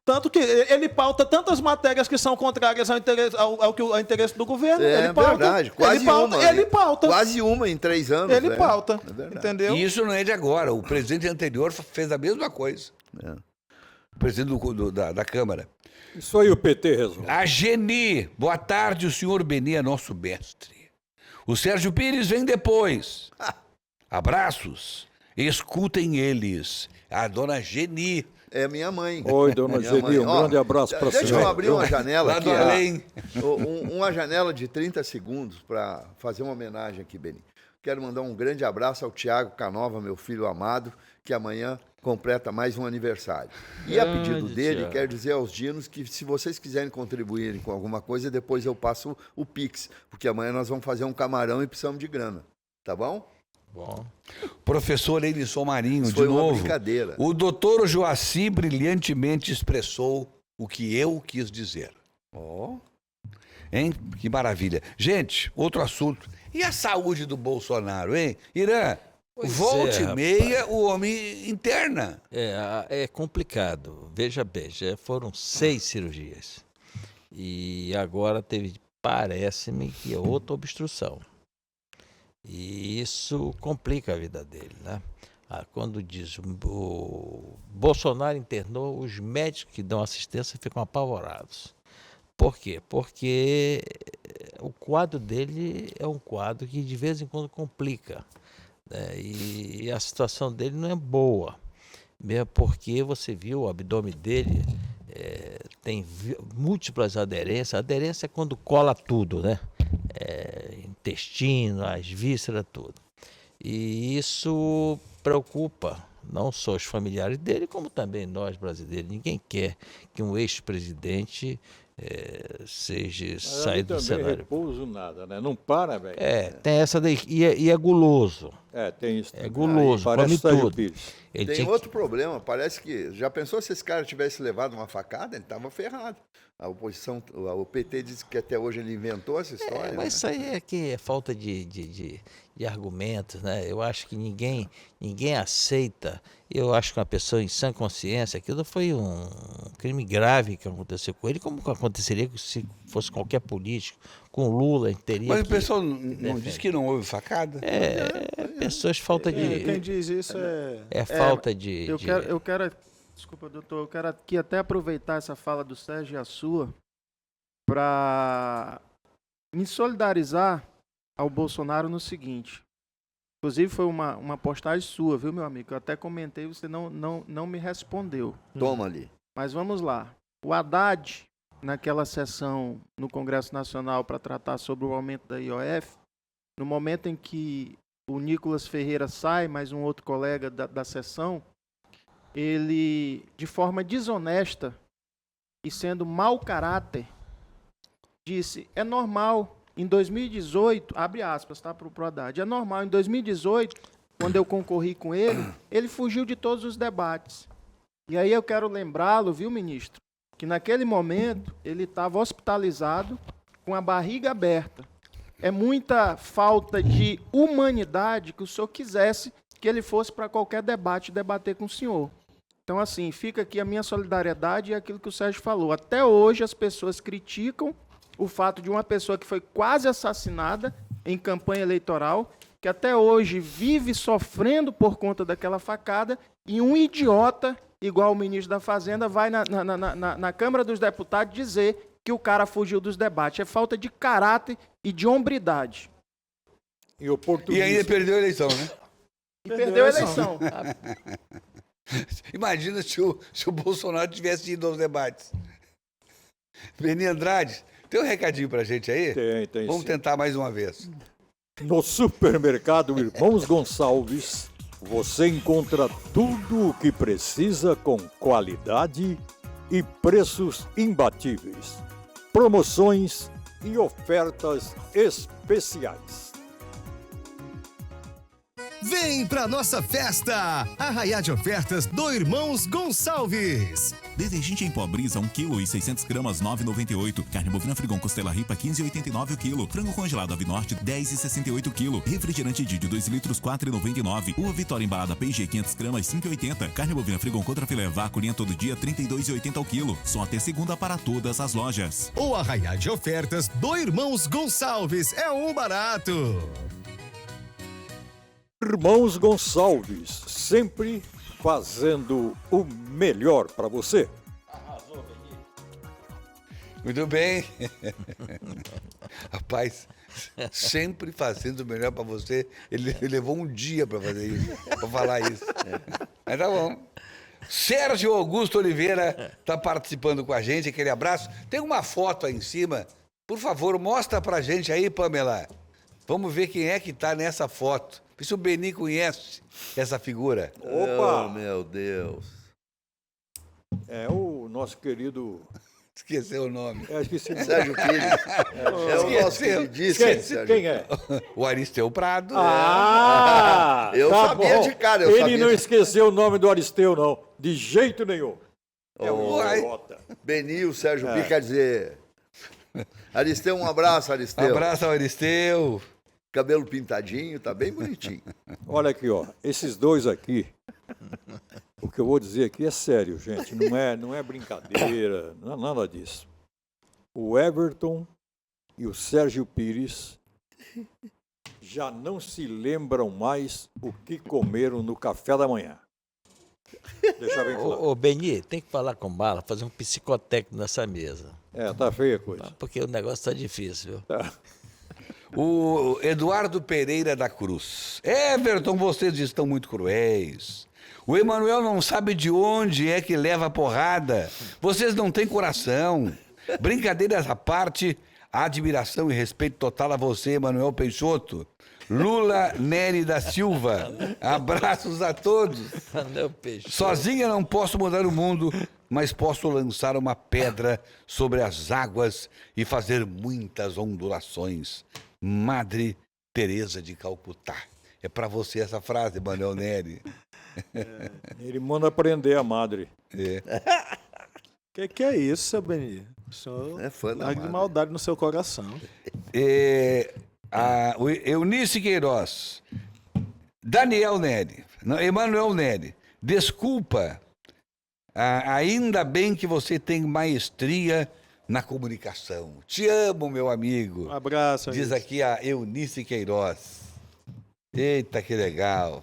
Tanto que ele pauta tantas matérias que são contrárias ao interesse do governo. é Ele pauta, verdade. Quase ele pauta, uma. Ele pauta. Quase uma em 3 anos. Ele né? pauta. É verdade. Entendeu? E isso não é de agora. O presidente anterior fez a mesma coisa. É. O presidente da Câmara. Isso aí o PT resolve. A Geni, boa tarde, o senhor Beni é nosso mestre. O Sérgio Pires vem depois. Abraços, escutem eles. A dona Geni, É minha mãe. Oi, dona Minha Geni, mãe. um Ó, grande abraço para a Deixa eu senhora. abrir uma janela lá aqui. do além. Uma janela de 30 segundos para fazer uma homenagem aqui, Beni. Quero mandar um grande abraço ao Tiago Canova, meu filho amado, que amanhã completa mais um aniversário. E a pedido Grande dele, Thiago. quero dizer aos dinos que se vocês quiserem contribuírem com alguma coisa, depois eu passo o Pix, porque amanhã nós vamos fazer um camarão e precisamos de grana. Tá bom? Bom. Professor Elisson Marinho, Isso de foi uma novo. brincadeira. O doutor Joaci brilhantemente expressou o que eu quis dizer. Ó. Hein? Que maravilha. Gente, outro assunto. E a saúde do Bolsonaro, hein? Irã, Pois volte é, e meia, o homem interna. É complicado. Veja bem, já foram 6 cirurgias. E agora parece-me que é outra obstrução. E isso complica a vida dele, né? Quando diz o Bolsonaro internou, os médicos que dão assistência ficam apavorados. Por quê? Porque o quadro dele é um quadro que de vez em quando complica, né? E a situação dele não é boa, mesmo porque você viu o abdômen dele tem múltiplas aderências. A aderência é quando cola tudo, né? Intestino, as vísceras, tudo. E isso preocupa não só os familiares dele, como também nós brasileiros. Ninguém quer que um ex-presidente saia do também cenário. repouso nada, né? Não para, velho. Tem essa daí, e é guloso. Tem isso. É guloso, Parece come Sérgio tudo. Pires. Ele Tem tinha que- outro problema, parece que. Já pensou se esse cara tivesse levado uma facada? Ele estava ferrado. A oposição, o PT disse que até hoje ele inventou essa história. mas isso aí é falta de argumentos, né? Eu acho que ninguém aceita. Eu acho que uma pessoa em sã consciência, aquilo foi um crime grave que aconteceu com ele, como aconteceria se fosse qualquer político. Com Lula, ele teria Mas o que... pessoal não disse que não houve facada? pessoas falta de... Quem diz isso É falta de... Eu quero, desculpa, doutor, eu quero aqui até aproveitar essa fala do Sérgio e a sua para me solidarizar ao Bolsonaro no seguinte. Inclusive foi uma postagem sua, viu, meu amigo? Eu até comentei, você não me respondeu. Toma ali. Mas vamos lá. O Haddad, naquela sessão no Congresso Nacional para tratar sobre o aumento da IOF, no momento em que o Nicolas Ferreira sai, mais um outro colega da sessão, ele, de forma desonesta e sendo mau caráter, disse, é normal, em 2018, abre aspas, tá, para o Haddad, é normal, em 2018, quando eu concorri com ele fugiu de todos os debates. E aí eu quero lembrá-lo, viu, ministro, que naquele momento ele estava hospitalizado com a barriga aberta. É muita falta de humanidade que o senhor quisesse que ele fosse para qualquer debate debater com o senhor. Então, assim, fica aqui a minha solidariedade e aquilo que o Sérgio falou. Até hoje as pessoas criticam o fato de uma pessoa que foi quase assassinada em campanha eleitoral, que até hoje vive sofrendo por conta daquela facada, e um idiota, igual o ministro da Fazenda, vai na Câmara dos Deputados dizer que o cara fugiu dos debates. É falta de caráter e de hombridade. E ainda perdeu a eleição, né? E perdeu a eleição. Imagina se o Bolsonaro tivesse ido aos debates. Beni Andrade, tem um recadinho pra gente aí? Tem. Vamos sim. tentar mais uma vez. No supermercado Irmãos Gonçalves, você encontra tudo o que precisa com qualidade e preços imbatíveis. Promoções e ofertas especiais. Vem pra nossa festa! Arraiá de ofertas do Irmãos Gonçalves. Detergente em pó Brisa 1 kg e 600 gramas 9,98. Carne bovina Frigon Costela Ripa 15,89 o quilo. Frango congelado Ave Norte 10,68 o quilo. Refrigerante Didio 2 litros 4,99. Uva Vitória embalada P&G 500 gramas 5,80. Carne bovina Frigon Contra Filé Vácuo linha todo dia 32,80 o quilo. Só até segunda para todas as lojas. O Arraiá de ofertas do Irmãos Gonçalves é um barato. Irmãos Gonçalves, sempre fazendo o melhor para você. Muito bem. Rapaz, sempre fazendo o melhor para você. Ele levou um dia para fazer isso, para falar isso. Mas tá bom. Sérgio Augusto Oliveira está participando com a gente. Aquele abraço. Tem uma foto aí em cima. Por favor, mostra pra gente aí, Pamela. Vamos ver quem é que está nessa foto. Se o Beni conhece essa figura. Opa! Oh, meu Deus. É o nosso querido... Esqueceu o nome. Esqueci. Sérgio Pires. É o nosso queridíssimo Sérgio. Quem é? O Aristeu Prado. Eu tá sabia bom. de cara. Ele não esqueceu o nome do Aristeu, não. De jeito nenhum. É Oh, um idiota. Beni, o Sérgio Pires, quer dizer... Aristeu, um abraço, Aristeu. Abraço ao Aristeu. Cabelo pintadinho, tá bem bonitinho. Olha aqui, ó. Esses dois aqui, o que eu vou dizer aqui é sério, gente. Não é brincadeira, não é nada disso. O Everton e o Sérgio Pires já não se lembram mais o que comeram no café da manhã. Deixa bem claro. Ô, Beni, tem que falar com bala, fazer um psicotécnico nessa mesa. Tá feia a coisa. Porque o negócio tá difícil, viu? Tá. O Eduardo Pereira da Cruz. Everton, vocês estão muito cruéis. O Emanuel não sabe de onde é que leva a porrada. Vocês não têm coração. Brincadeiras à parte, admiração e respeito total a você, Emanuel Peixoto. Lula Nery da Silva. Abraços a todos. Sozinha não posso mudar o mundo, mas posso lançar uma pedra sobre as águas e fazer muitas ondulações. Madre Teresa de Calcutá. É pra você essa frase, Manuel Nery. Ele manda prender a madre. Que é isso, seu Beni? O senhor É fã da larga de madre. maldade no seu coração. O Eunice Queiroz. Daniel Nery. Emanuel Nery. Desculpa. Ainda bem que você tem maestria na comunicação. Te amo, meu amigo. Um abraço. Diz aqui a Eunice Queiroz. Eita, que legal.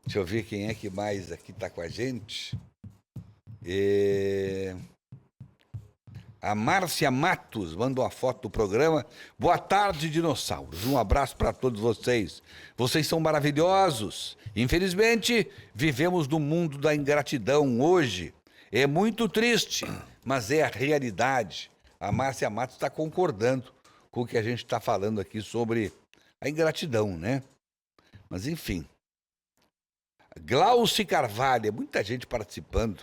Deixa eu ver quem é que mais aqui está com a gente. A Márcia Matos manda uma foto do programa. Boa tarde, dinossauros. Um abraço para todos vocês. Vocês são maravilhosos. Infelizmente, vivemos no mundo da ingratidão hoje. É muito triste, mas é a realidade. A Márcia Matos está concordando com o que a gente está falando aqui sobre a ingratidão, né? Mas, enfim. Glauci Carvalho, muita gente participando.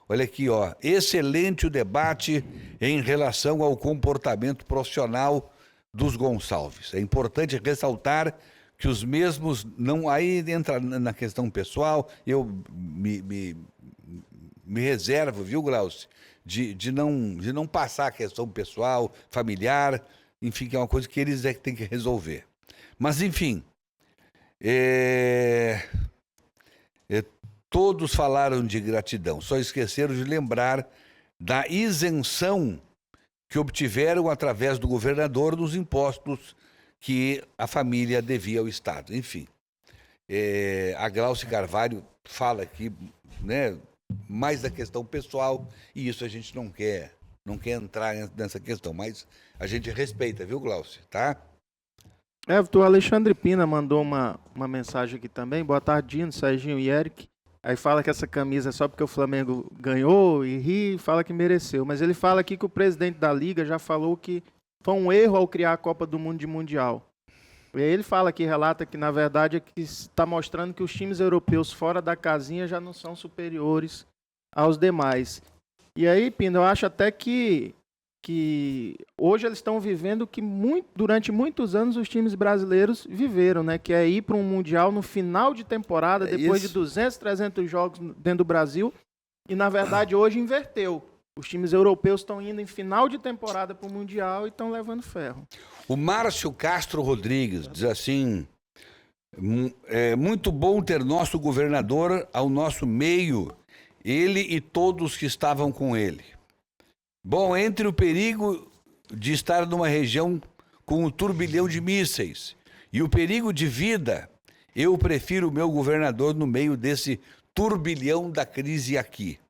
Olha aqui, ó. Excelente o debate em relação ao comportamento profissional dos Gonçalves. É importante ressaltar que os mesmos não... Aí entra na questão pessoal, eu me reservo, viu, Glauci, de não passar a questão pessoal, familiar, enfim, que é uma coisa que eles é que têm que resolver. Mas, enfim, todos falaram de gratidão, só esqueceram de lembrar da isenção que obtiveram através do governador dos impostos que a família devia ao Estado. Enfim, a Glauci Carvalho fala aqui, né, mais da questão pessoal, e isso a gente não quer entrar nessa questão, mas a gente respeita, viu, Glauci, tá? O Alexandre Pina mandou uma mensagem aqui também. Boa tarde, Dino, Serginho e Eric. Aí fala que essa camisa é só porque o Flamengo ganhou e ri, fala que mereceu. Mas ele fala aqui que o presidente da Liga já falou que foi um erro ao criar a Copa do Mundo de Mundial. E aí ele fala aqui, relata que na verdade é que está mostrando que os times europeus fora da casinha já não são superiores aos demais. E aí, Pina, eu acho até que hoje eles estão vivendo o que durante muitos anos os times brasileiros viveram, né? Que é ir para um Mundial no final de temporada, depois de 200, 300 jogos dentro do Brasil. E, na verdade, hoje inverteu. Os times europeus estão indo em final de temporada para o Mundial e estão levando ferro. O Márcio Castro Rodrigues diz assim: é muito bom ter nosso governador ao nosso meio, ele e todos que estavam com ele. Bom, entre o perigo de estar numa região com um turbilhão de mísseis e o perigo de vida, eu prefiro o meu governador no meio desse turbilhão da crise aqui.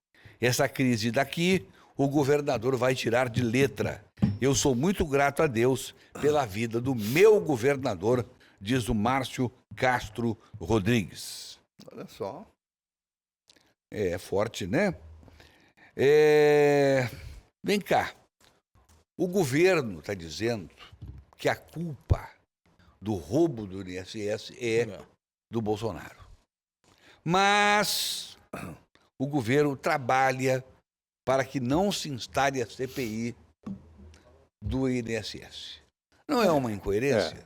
Essa crise daqui, o governador vai tirar de letra. Eu sou muito grato a Deus pela vida do meu governador, diz o Márcio Castro Rodrigues. Olha só. É forte, né? Vem cá, o governo está dizendo que a culpa do roubo do INSS é do Bolsonaro. Mas o governo trabalha para que não se instale a CPI do INSS. Não é uma incoerência?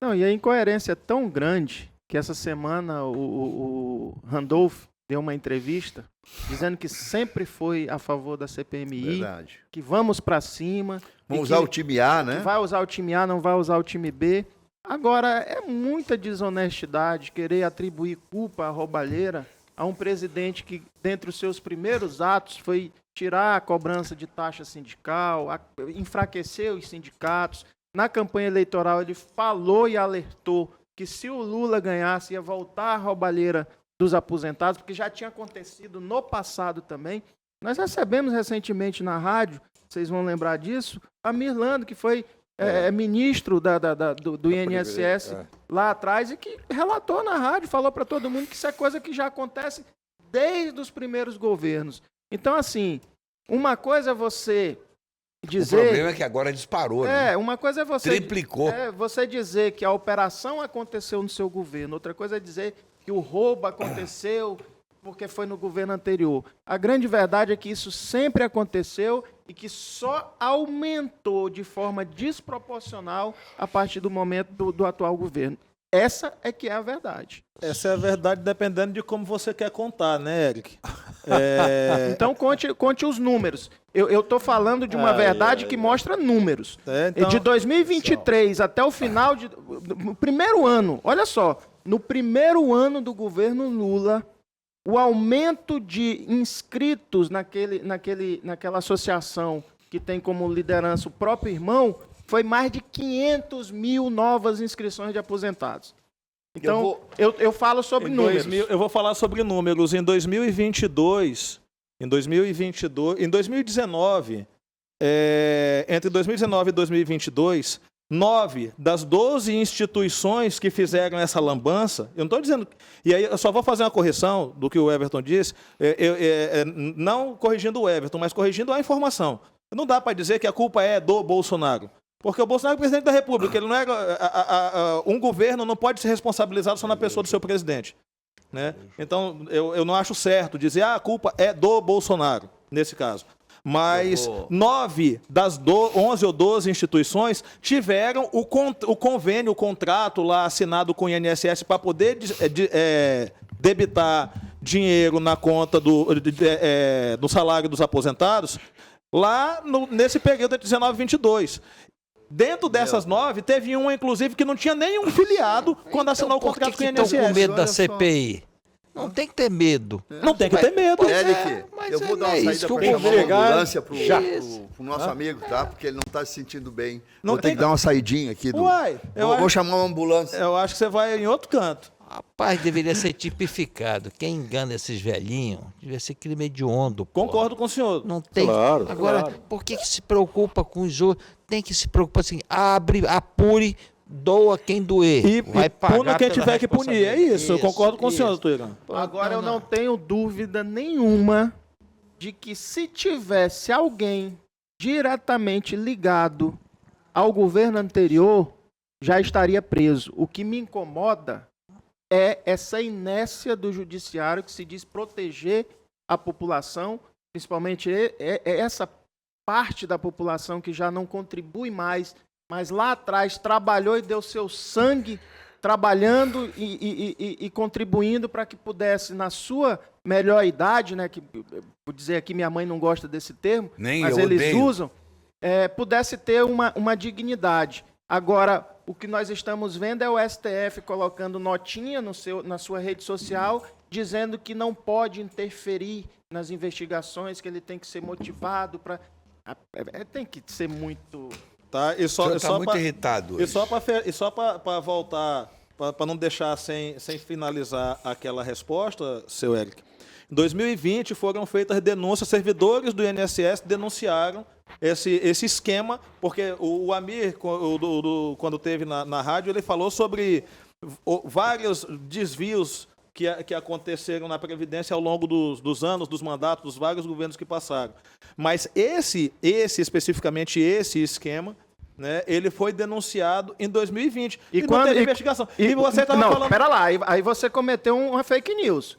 Não, e a incoerência é tão grande que essa semana o Randolph deu uma entrevista dizendo que sempre foi a favor da CPMI, Verdade. Que vamos para cima. Vamos usar o time A, né? Vai usar o time A, não vai usar o time B. Agora, é muita desonestidade querer atribuir culpa à roubalheira a um presidente que, dentre os seus primeiros atos, foi tirar a cobrança de taxa sindical, enfraquecer os sindicatos. Na campanha eleitoral, ele falou e alertou que se o Lula ganhasse, ia voltar a roubalheira dos aposentados, porque já tinha acontecido no passado também. Nós recebemos recentemente na rádio, vocês vão lembrar disso, a Mirlando, que foi ministro do INSS lá atrás e que relatou na rádio, falou para todo mundo que isso é coisa que já acontece desde os primeiros governos. Então, assim, uma coisa é você dizer... O problema é que agora disparou, né? Uma coisa é você... Triplicou. Você dizer que a operação aconteceu no seu governo, outra coisa é dizer que o roubo aconteceu porque foi no governo anterior. A grande verdade é que isso sempre aconteceu e que só aumentou de forma desproporcional a partir do momento do atual governo. Essa é que é a verdade. Essa é a verdade dependendo de como você quer contar, né, Eric? Então conte os números. Eu estou falando de uma verdade que mostra números. Então, de 2023 até o final no primeiro ano, olha só, no primeiro ano do governo Lula, o aumento de inscritos naquela associação que tem como liderança o próprio irmão foi mais de 500 mil novas inscrições de aposentados. Então, eu falo sobre números. Eu vou falar sobre números. Em 2022, em 2019, entre 2019 e 2022, 9 das 12 instituições que fizeram essa lambança, eu não estou dizendo... E aí eu só vou fazer uma correção do que o Everton disse, não corrigindo o Everton, mas corrigindo a informação. Não dá para dizer que a culpa é do Bolsonaro. Porque o Bolsonaro é presidente da República. Ele não é, um governo não pode ser responsabilizado só na pessoa do seu presidente. Né? Então, eu não acho certo dizer a culpa é do Bolsonaro, nesse caso. Mas 9 das 11 ou 12 instituições tiveram o convênio, o contrato lá assinado com o INSS para poder debitar dinheiro na conta do salário dos aposentados lá nesse período de 19 e 22. Dentro dessas 9, teve uma, inclusive, que não tinha nenhum filiado quando assinou o contrato com o INSS. Estão com medo da CPI? Não tem que ter medo. Não tem que ter medo. Eric, eu vou dar uma saída para chamar uma ambulância pro nosso amigo, tá? Porque ele não está se sentindo bem. Vou ter que dar uma saidinha aqui. Vou chamar uma ambulância. Eu acho que você vai em outro canto. Rapaz, deveria ser tipificado. Quem engana esses velhinhos devia ser crime hediondo. Concordo com o senhor. Não tem. Claro, Agora, claro. por que se preocupa com os outros? Tem que se preocupar assim, apure, doa quem doer. E vai pagar puna quem pela tiver que punir. É isso, eu concordo com o senhor, doutor Irã. Agora eu não tenho dúvida nenhuma de que se tivesse alguém diretamente ligado ao governo anterior, já estaria preso. O que me incomoda é essa inércia do judiciário que se diz proteger a população, principalmente essa parte da população que já não contribui mais, mas lá atrás trabalhou e deu seu sangue trabalhando e contribuindo para que pudesse, na sua melhor idade, né, que vou dizer aqui, minha mãe não gosta desse termo, mas eles usam, pudesse ter uma dignidade. Agora, o que nós estamos vendo é o STF colocando notinha na sua rede social, dizendo que não pode interferir nas investigações, que ele tem que ser motivado para... Tem que ser muito... Tá? E só, está muito irritado hoje. E só para voltar, para não deixar sem finalizar aquela resposta, seu Eric, em 2020 foram feitas denúncias, servidores do INSS denunciaram esse esquema, porque o Amir, quando teve na rádio, ele falou sobre vários desvios que aconteceram na Previdência ao longo dos anos, dos mandatos, dos vários governos que passaram. Mas especificamente esse esquema, né, ele foi denunciado em 2020 e não teve investigação. E você estava falando... Pera lá, aí você cometeu uma fake news.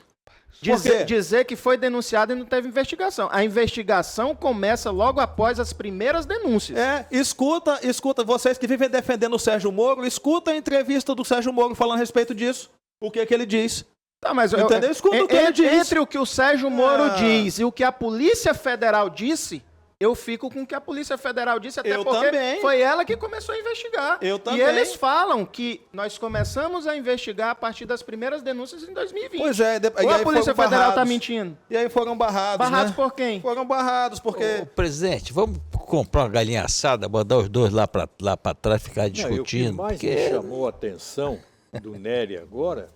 Dizer que foi denunciado e não teve investigação. A investigação começa logo após as primeiras denúncias. Escuta, vocês que vivem defendendo o Sérgio Moro, escuta a entrevista do Sérgio Moro falando a respeito disso. O que ele diz. Tá, mas entendeu? Escuta o que ele diz. Entre o que o Sérgio Moro diz e o que a Polícia Federal disse, eu fico com o que a Polícia Federal disse, até porque foi ela que começou a investigar. Eu também. E eles falam que nós começamos a investigar a partir das primeiras denúncias em 2020. Pois é. Ou a Polícia Federal está mentindo? E aí foram barrados, Barrados né? por quem? Foram barrados porque... Ô, presidente, vamos comprar uma galinha assada, mandar os dois lá para trás ficar discutindo. Não, o que mais me chamou a atenção do Nery agora,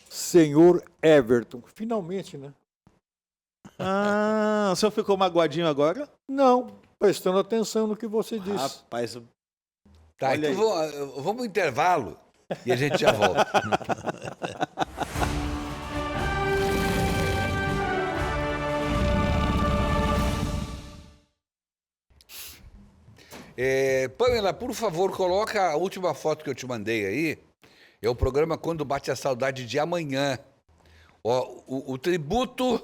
senhor Everton, finalmente, né? O senhor ficou magoadinho agora? Não, prestando atenção no que você disse. Rapaz, tá, então vamos ao intervalo e a gente já volta. Pamela, por favor, coloca a última foto que eu te mandei aí. É o programa Quando Bate a Saudade de amanhã. O tributo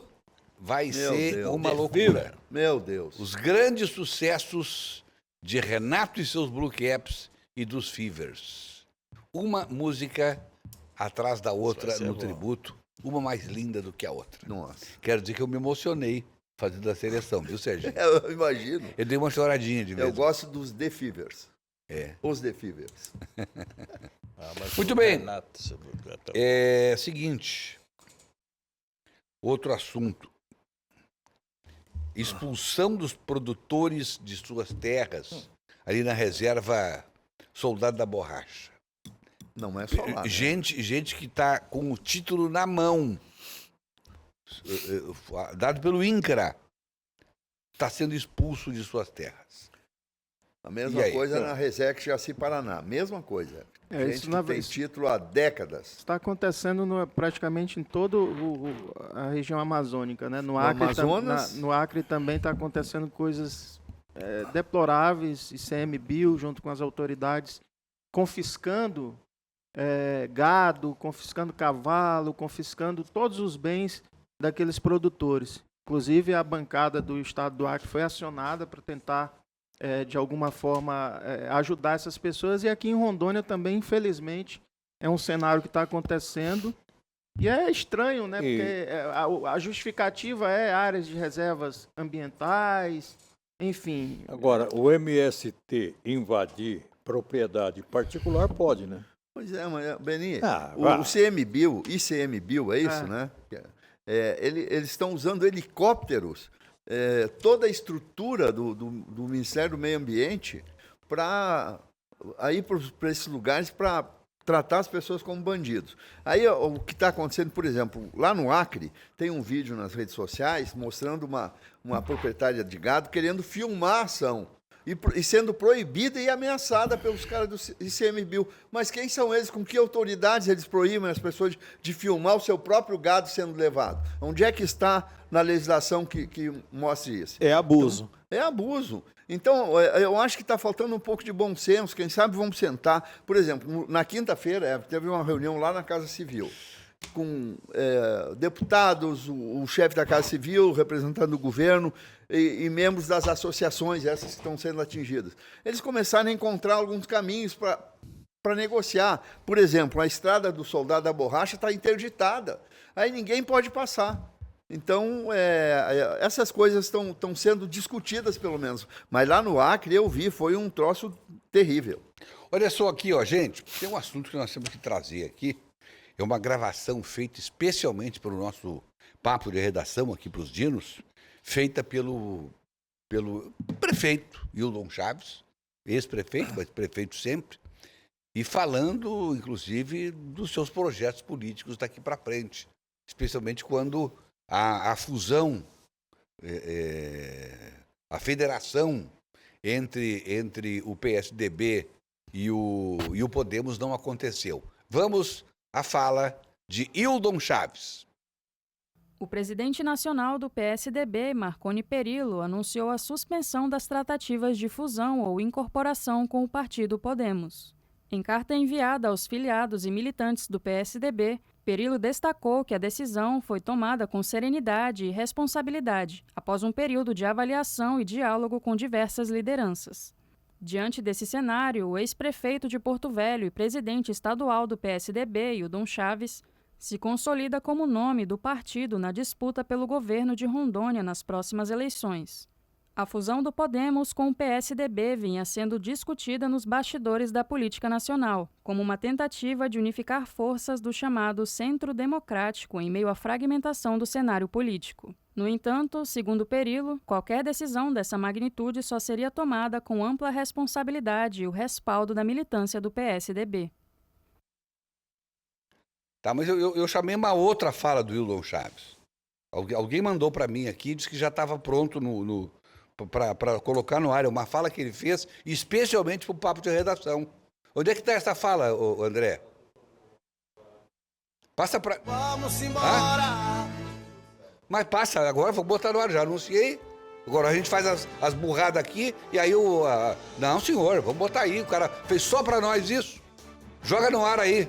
vai ser uma loucura. Meu Deus. Os grandes sucessos de Renato e seus Blue Caps e dos Fevers. Uma música atrás da outra no tributo, uma mais linda do que a outra. Nossa. Quero dizer que eu me emocionei fazendo a seleção, viu, Sérgio? Eu imagino. Eu dei uma choradinha de vez. Eu gosto dos The Fevers. Os The Fevers. Muito bem. Seguinte. Outro assunto. Expulsão dos produtores de suas terras, ali na reserva Soldado da Borracha. Não é só lá, né? Gente que está com o título na mão, dado pelo INCRA, está sendo expulso de suas terras. A mesma coisa na Resex Jaci Paraná. Mesma coisa. Gente que tem título há décadas. Está acontecendo praticamente em toda a região amazônica, né? No Acre também está acontecendo coisas deploráveis, ICMBio, junto com as autoridades, confiscando gado, confiscando cavalo, confiscando todos os bens daqueles produtores. Inclusive, a bancada do Estado do Acre foi acionada para tentar, de alguma forma, ajudar essas pessoas. E aqui em Rondônia também, infelizmente, é um cenário que está acontecendo. E é estranho, né? Porque a justificativa é áreas de reservas ambientais, enfim. Agora, o MST invadir propriedade particular pode, né? Pois é, mas, Beni, vai. o ICMBio, é isso, né? Eles estão usando helicópteros, toda a estrutura do Ministério do Meio Ambiente para ir para esses lugares para tratar as pessoas como bandidos. Aí o que está acontecendo, por exemplo, lá no Acre, tem um vídeo nas redes sociais mostrando uma proprietária de gado querendo filmar a ação e sendo proibida e ameaçada pelos caras do ICMBio. Mas quem são eles? Com que autoridades eles proíbem as pessoas de filmar o seu próprio gado sendo levado? Onde é que está na legislação que mostre isso? É abuso. Então, é abuso. Então, eu acho que está faltando um pouco de bom senso. Quem sabe vamos sentar. Por exemplo, na quinta-feira, teve uma reunião lá na Casa Civil, com deputados, o chefe da Casa Civil, o representante do governo e membros das associações, essas que estão sendo atingidas. Eles começaram a encontrar alguns caminhos para negociar. Por exemplo, a estrada do Soldado da Borracha está interditada. Aí ninguém pode passar. Então, essas coisas estão sendo discutidas, pelo menos. Mas lá no Acre, eu vi, foi um troço terrível. Olha só aqui, ó, gente, tem um assunto que nós temos que trazer aqui. É uma gravação feita especialmente para o nosso papo de redação aqui para os Dinos, feita pelo prefeito Hildon Chaves, ex-prefeito, mas prefeito sempre, e falando, inclusive, dos seus projetos políticos daqui para frente, especialmente quando a fusão, a federação entre o PSDB e o Podemos não aconteceu. Vamos à fala de Hildon Chaves. O presidente nacional do PSDB, Marconi Perillo, anunciou a suspensão das tratativas de fusão ou incorporação com o partido Podemos. Em carta enviada aos filiados e militantes do PSDB, Perillo destacou que a decisão foi tomada com serenidade e responsabilidade, após um período de avaliação e diálogo com diversas lideranças. Diante desse cenário, o ex-prefeito de Porto Velho e presidente estadual do PSDB, Hildon Chaves, se consolida como nome do partido na disputa pelo governo de Rondônia nas próximas eleições. A fusão do Podemos com o PSDB vinha sendo discutida nos bastidores da política nacional, como uma tentativa de unificar forças do chamado Centro Democrático em meio à fragmentação do cenário político. No entanto, segundo Perillo, qualquer decisão dessa magnitude só seria tomada com ampla responsabilidade e o respaldo da militância do PSDB. Tá, mas eu chamei uma outra fala do Hildon Chaves. Alguém mandou para mim aqui, disse que já estava pronto para colocar no ar. Uma fala que ele fez especialmente para o papo de redação. Onde é que está essa fala, André? Passa para... Vamos embora! Mas passa, agora vou botar no ar, já anunciei. Agora a gente faz as burradas aqui e aí Não, senhor, vamos botar aí. O cara fez só para nós isso. Joga no ar aí.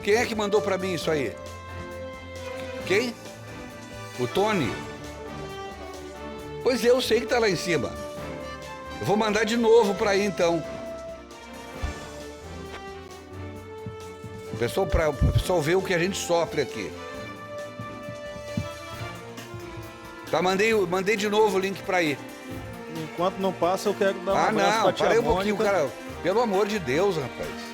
Quem é que mandou pra mim isso aí? Quem? O Tony? Pois é, eu sei que tá lá em cima. Eu vou mandar de novo pra aí, então. Para o pessoal ver o que a gente sofre aqui. Tá, mandei de novo o link pra aí. Enquanto não passa, eu quero dar um abraço não, pra tia parei um pouquinho, Mônica. cara. Pelo amor de Deus, rapaz.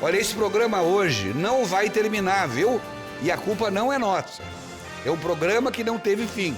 Olha, esse programa hoje não vai terminar, viu? E a culpa não é nossa. É um programa que não teve fim.